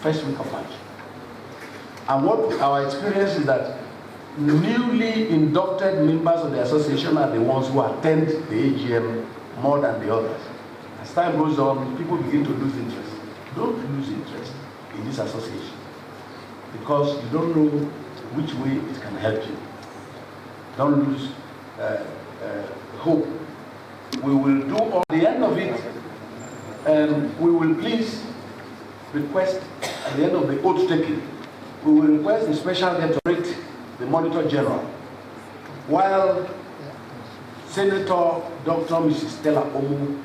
First week of March. And what our experience is that newly inducted members of the association are the ones who attend the AGM more than the others. As time goes on, people begin to lose interest. Don't lose interest in this association because you don't know which way it can help you. Don't lose hope. We will do all the end of it. We will please request at the end of the oath taking, we will request the special guest to rate the Monitor General, while Senator Dr. Mrs. Stella Omu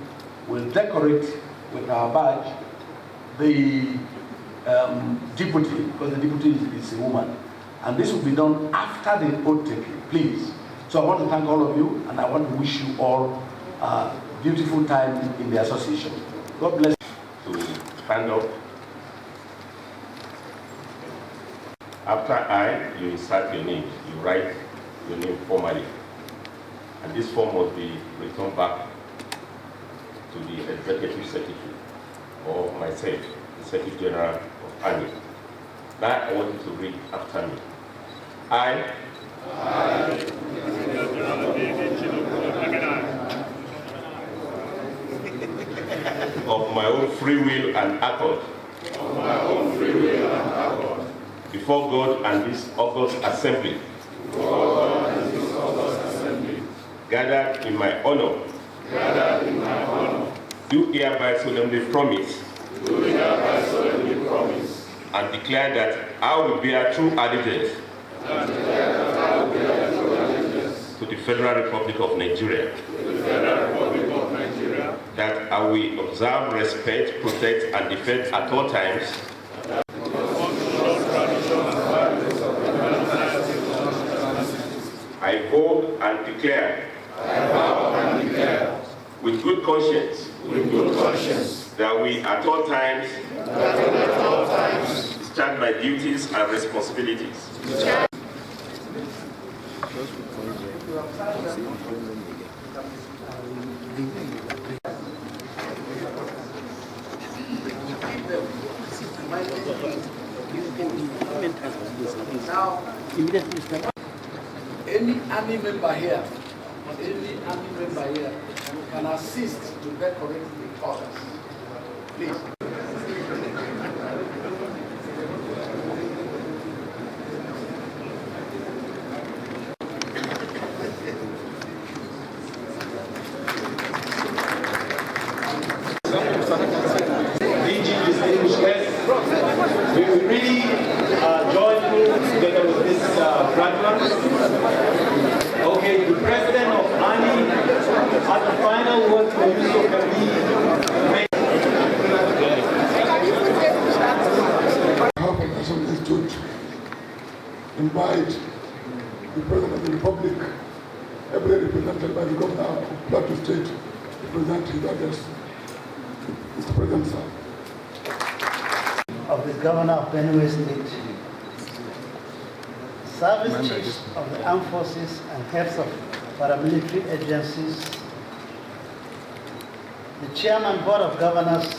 will decorate with our badge the deputy, because the deputy is a woman. And this will be done after the oath taking, please. So I want to thank all of you, and I want to wish you all a beautiful time in the association. God bless you. To stand up. After I, you insert your name. You write your name formally. And this form must be returned back to the Executive Secretary or myself, the Secretary General of ANI. Now I want you to read after me. I of my own free will and accord, before God and this august assembly, gathered in my honor, do hereby solemnly promise and declare that I will bear true allegiance to the Federal Republic of Nigeria, that I will observe, respect, protect, and defend at all times I vow and declare with good conscience that we at all times discharge my duties and responsibilities Now, any army member here, can assist to decorate the colors. Please. Distinguished guests, we really are joyful together with this graduate. Okay, the president of ANI has the final word for you, so can we make should invite the President of the Republic, ably represented by the Governor of Plateau State, to present his address. Mr. President, sir. Of the Governor of Benue State, service chiefs of the armed forces and heads of paramilitary agencies, the Chairman Board of Governors,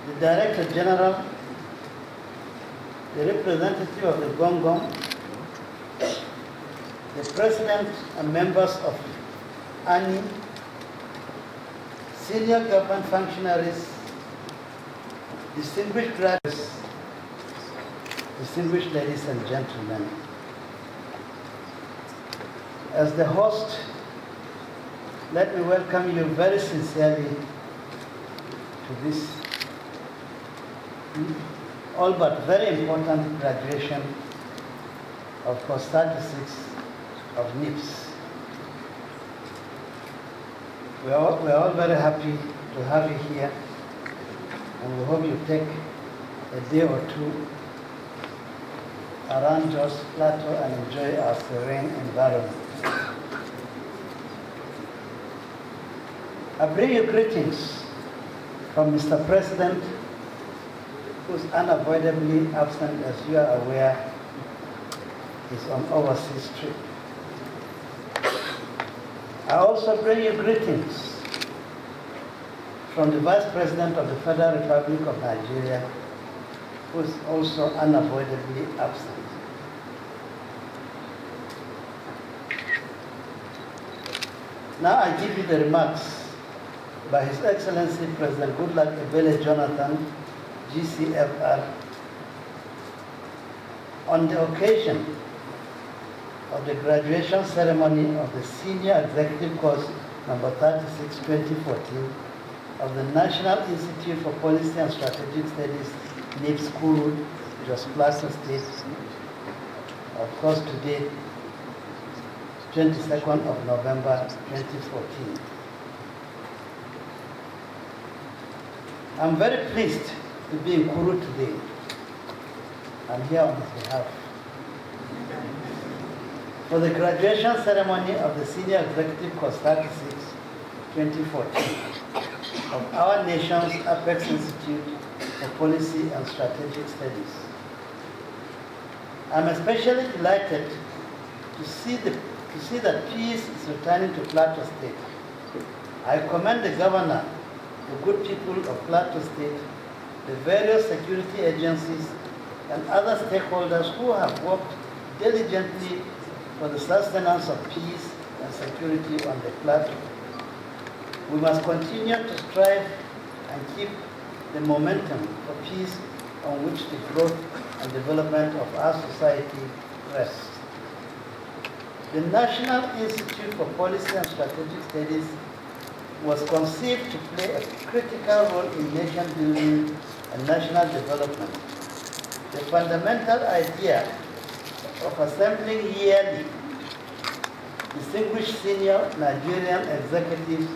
the Director General, the representative of the Gongong, the President and members of ANI, senior government functionaries, distinguished graduates, distinguished ladies and gentlemen. As the host, let me welcome you very sincerely to this all but very important graduation of Post 36 of NIPS. We are all very happy to have you here, and we hope you take a day or two around Jos Plateau and enjoy our serene environment. I bring you greetings from Mr. President, who's unavoidably absent, as you are aware, is on overseas trip. I also bring you greetings from the Vice President of the Federal Republic of Nigeria, who is also unavoidably absent. Now I give you the remarks by His Excellency President Goodluck Ebele Jonathan, GCFR, on the occasion of the graduation ceremony of the Senior Executive Course number 36, 2014 of the National Institute for Policy and Strategic Studies, NIPS School, Jos Plateau State. Of course, today, 22nd of November 2014. I'm very pleased to be in Kuru today. I'm here on his behalf for the graduation ceremony of the Senior Executive Course 36, 2014 of our nation's Apex Institute for Policy and Strategic Studies. I'm especially delighted to see that peace is returning to Plateau State. I commend the Governor, the good people of Plateau State, the various security agencies, and other stakeholders who have worked diligently for the sustenance of peace and security on the plateau. We must continue to strive and keep the momentum for peace on which the growth and development of our society rests. The National Institute for Policy and Strategic Studies was conceived to play a critical role in nation building and national development. The fundamental idea of assembling yearly distinguished senior Nigerian executives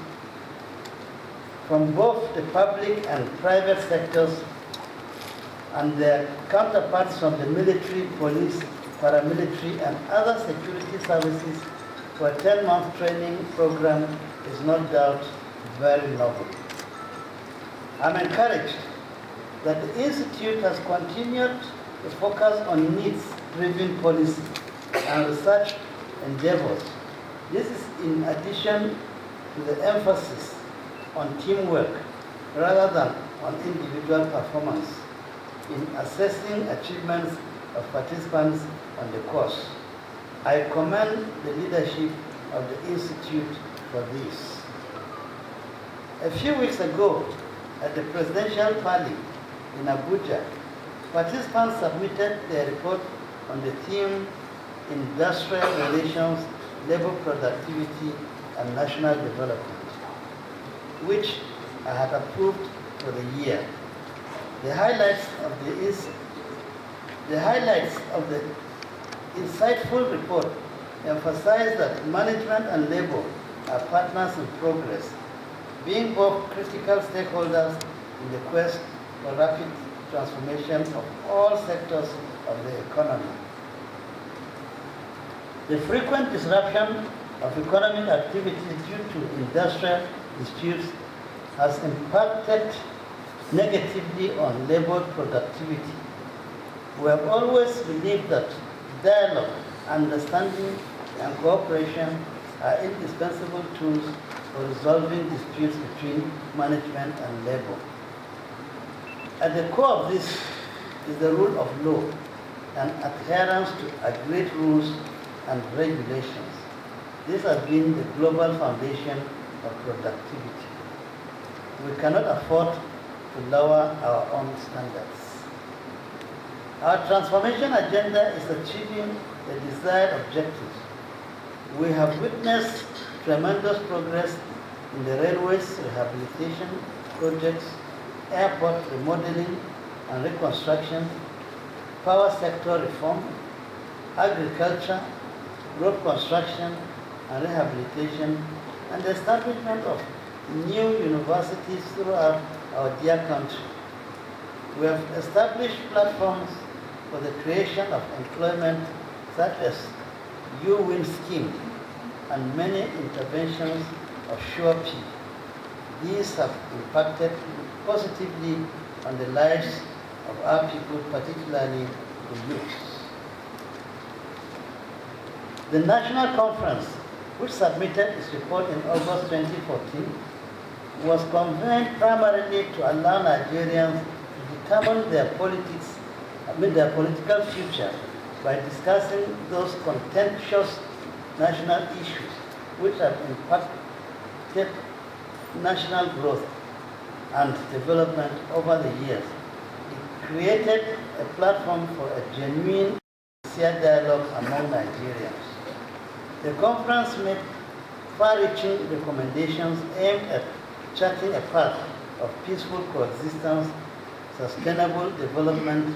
from both the public and private sectors and their counterparts from the military, police, paramilitary, and other security services for a 10-month training program is no doubt very novel. I'm encouraged that the Institute has continued to focus on needs-driven policy and research endeavors. This is in addition to the emphasis on teamwork rather than on individual performance in assessing achievements of participants on the course. I commend the leadership of the Institute for this. A few weeks ago, at the Presidential Party in Abuja, participants submitted their report on the theme Industrial Relations, Labor Productivity, and National Development, which I had approved for the year. The highlights of the insightful report emphasize that management and labor are partners in progress, being both critical stakeholders in the quest for rapid transformation of all sectors of the economy. The frequent disruption of economic activity due to industrial disputes has impacted negatively on labor productivity. We have always believed that dialogue, understanding, and cooperation are indispensable tools for resolving disputes between management and labor. At the core of this is the rule of law and adherence to agreed rules and regulations. This has been the global foundation of productivity. We cannot afford to lower our own standards. Our transformation agenda is achieving the desired objectives. We have witnessed tremendous progress in the railways rehabilitation projects, airport remodeling and reconstruction, power sector reform, agriculture, road construction and rehabilitation, and the establishment of new universities throughout our dear country. We have established platforms for the creation of employment such as U-Win scheme and many interventions of SureP. These have impacted positively on the lives of our people, particularly the youth. The National Conference, which submitted its report in August 2014, was convened primarily to allow Nigerians to determine their political future by discussing those contentious national issues which have impacted national growth and development over the years. It created a platform for a genuine, sincere dialogue among Nigerians. The conference made far-reaching recommendations aimed at charting a path of peaceful coexistence, sustainable development,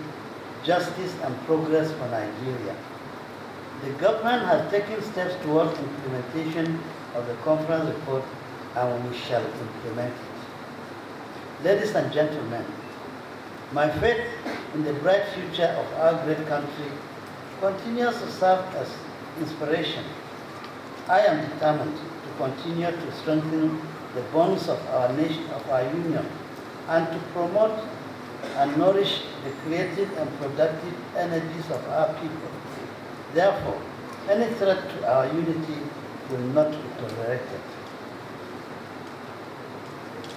justice and progress for Nigeria. The government has taken steps towards implementation of the conference report and we shall implement it. Ladies and gentlemen, my faith in the bright future of our great country continues to serve as inspiration. I am determined to continue to strengthen the bonds of our nation, of our union, and to promote and nourish the creative and productive energies of our people. Therefore, any threat to our unity will not be tolerated.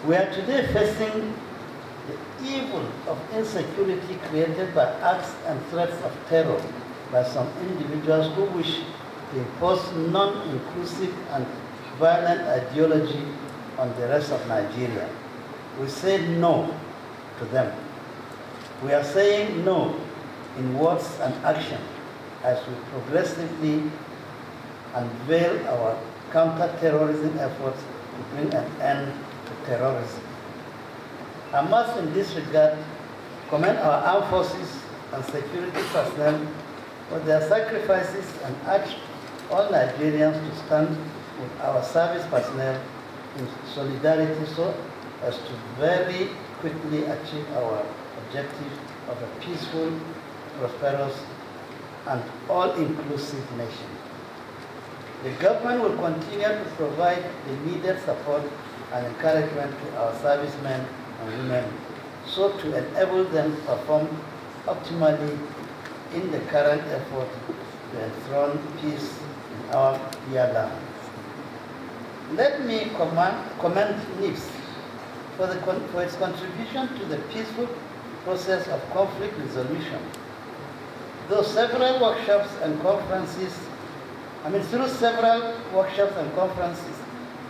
We are today facing the evil of insecurity created by acts and threats of terror by some individuals who wish to impose non-inclusive and violent ideology on the rest of Nigeria. We say no to them. We are saying no in words and action as we progressively unveil our counter-terrorism efforts to bring an end to terrorism. I must in this regard commend our armed forces and security personnel for their sacrifices and urge all Nigerians to stand with our service personnel in solidarity so as to very quickly achieve our objective of a peaceful, prosperous, and all-inclusive nation. The government will continue to provide the needed support and encouragement to our servicemen and women so to enable them to perform optimally in the current effort to enthrone peace in our dear land. Let me commend NIPS for its contribution to the peaceful process of conflict resolution. Through several workshops and conferences,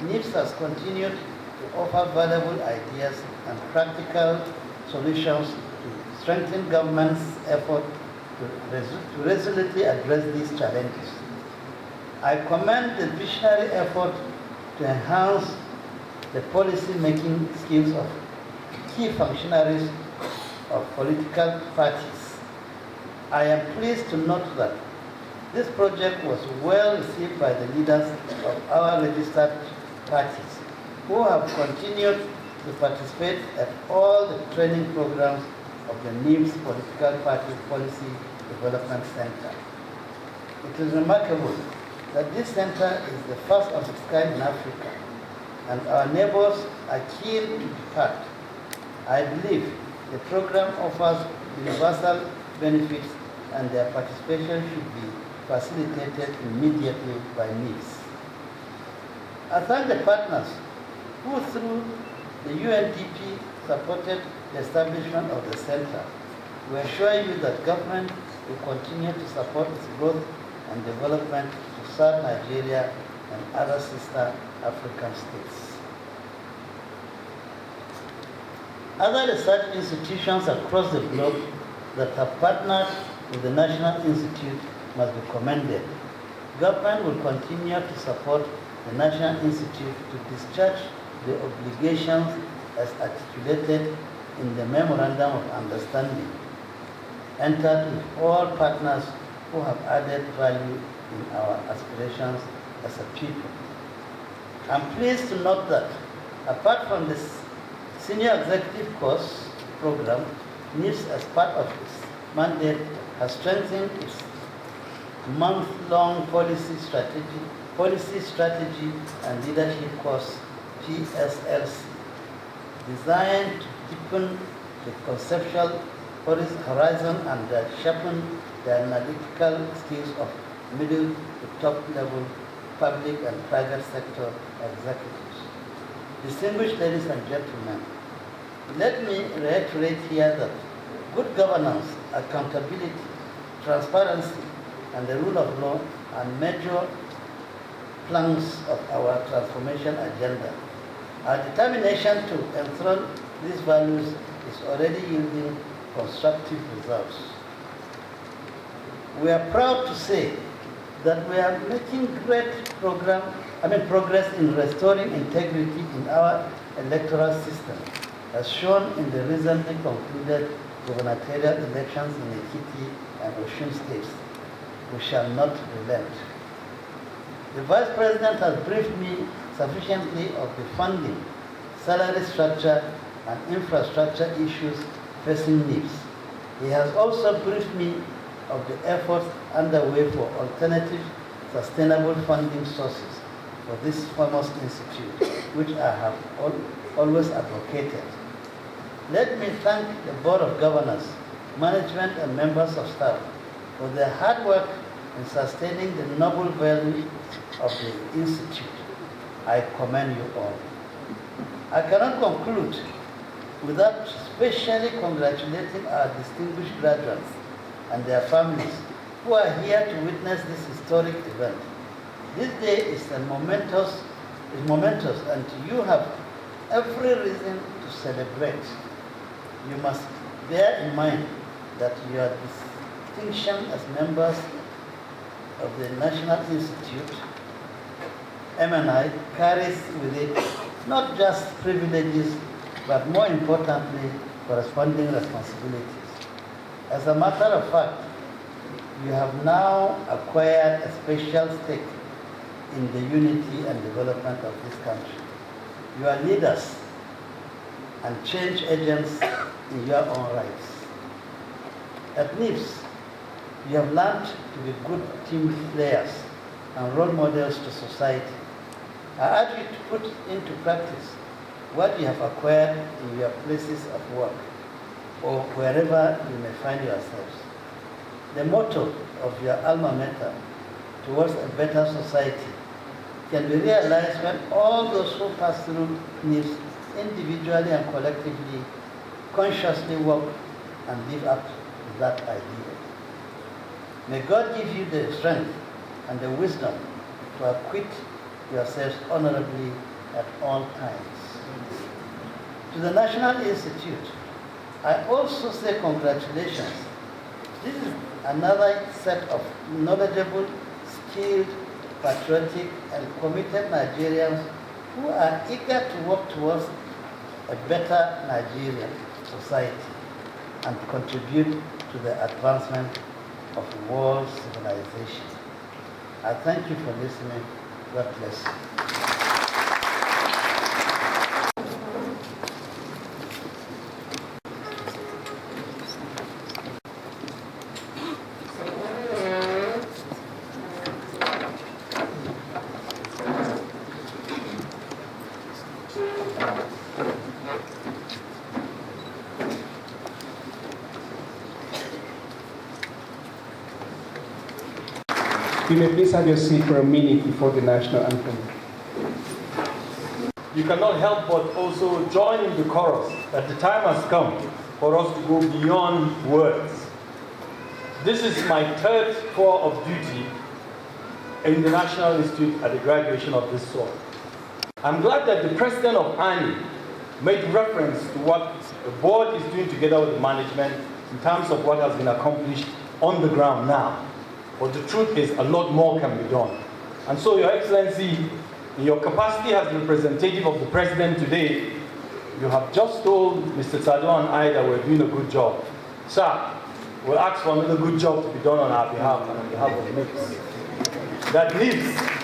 NIPS has continued to offer valuable ideas and practical solutions to strengthen government's effort to resolutely address these challenges. I commend the visionary effort to enhance the policy-making skills of key functionaries of political parties. I am pleased to note that this project was well received by the leaders of our registered parties, who have continued to participate at all the training programs of the NIMS Political Party Policy Development Center. It is remarkable that this center is the first of its kind in Africa, and our neighbors are keen to be part. I believe the program offers universal benefits and their participation should be facilitated immediately by NIMS. I thank the partners who, through the UNDP, supported the establishment of the center. We assure you that government will continue to support its growth and development to serve Nigeria and other sister African states. Other research institutions across the globe that have partnered with the National Institute must be commended. Government will continue to support the National Institute to discharge the obligations as articulated in the Memorandum of Understanding entered with all partners who have added value in our aspirations as a people. I'm pleased to note that apart from this Senior Executive Course program, NIMS as part of its mandate has strengthened its month-long policy strategy and leadership course, PSLC, designed to deepen the conceptual horizon and sharpen the analytical skills of middle to top level public and private sector executives. Distinguished ladies and gentlemen, let me reiterate here that good governance, accountability, transparency, and the rule of law are major planks of our transformation agenda. Our determination to enthrone these values is already yielding constructive results. We are proud to say that we are making great progress in restoring integrity in our electoral system, as shown in the recently concluded gubernatorial elections in Ekiti and Osun states. We shall not relent. The Vice President has briefed me sufficiently of the funding, salary structure, and infrastructure issues facing NIMS. He has also briefed me of the efforts underway for alternative, sustainable funding sources for this famous institute, which I have always advocated. Let me thank the Board of Governors, management, and members of staff for their hard work in sustaining the noble value of the institute. I commend you all. I cannot conclude without specially congratulating our distinguished graduates and their families who are here to witness this historic event. This day is momentous, and you have every reason to celebrate. You must bear in mind that your distinction as members of the National Institute, MNI, carries with it not just privileges, but more importantly, corresponding responsibilities. As a matter of fact, you have now acquired a special stake in the unity and development of this country. You are leaders and change agents in your own rights. At NIMS, you have learned to be good team players and role models to society. I urge you to put into practice what you have acquired in your places of work or wherever you may find yourselves. The motto of your alma mater, towards a better society, can be realized when all those who pass through NIMS individually and collectively consciously work and live up to that ideal. May God give you the strength and the wisdom to acquit yourselves honorably at all times. To the National Institute, I also say congratulations. This is another set of knowledgeable, skilled, patriotic, and committed Nigerians who are eager to work towards a better Nigerian society and contribute to the advancement of world civilization. I thank you for listening. God bless you. You may please have your seat for a minute before the national anthem. You cannot help but also join in the chorus that the time has come for us to go beyond words. This is my third tour of duty in the National Institute at the graduation of this sort. I'm glad that the president of ANI made reference to what the board is doing together with the management in terms of what has been accomplished on the ground now. But the truth is, a lot more can be done. And so, Your Excellency, in your capacity as representative of the president today, you have just told Mr. Sado and I that we're doing a good job. Sir, we'll ask for another good job to be done on our behalf and on behalf of NIPS. That NIPS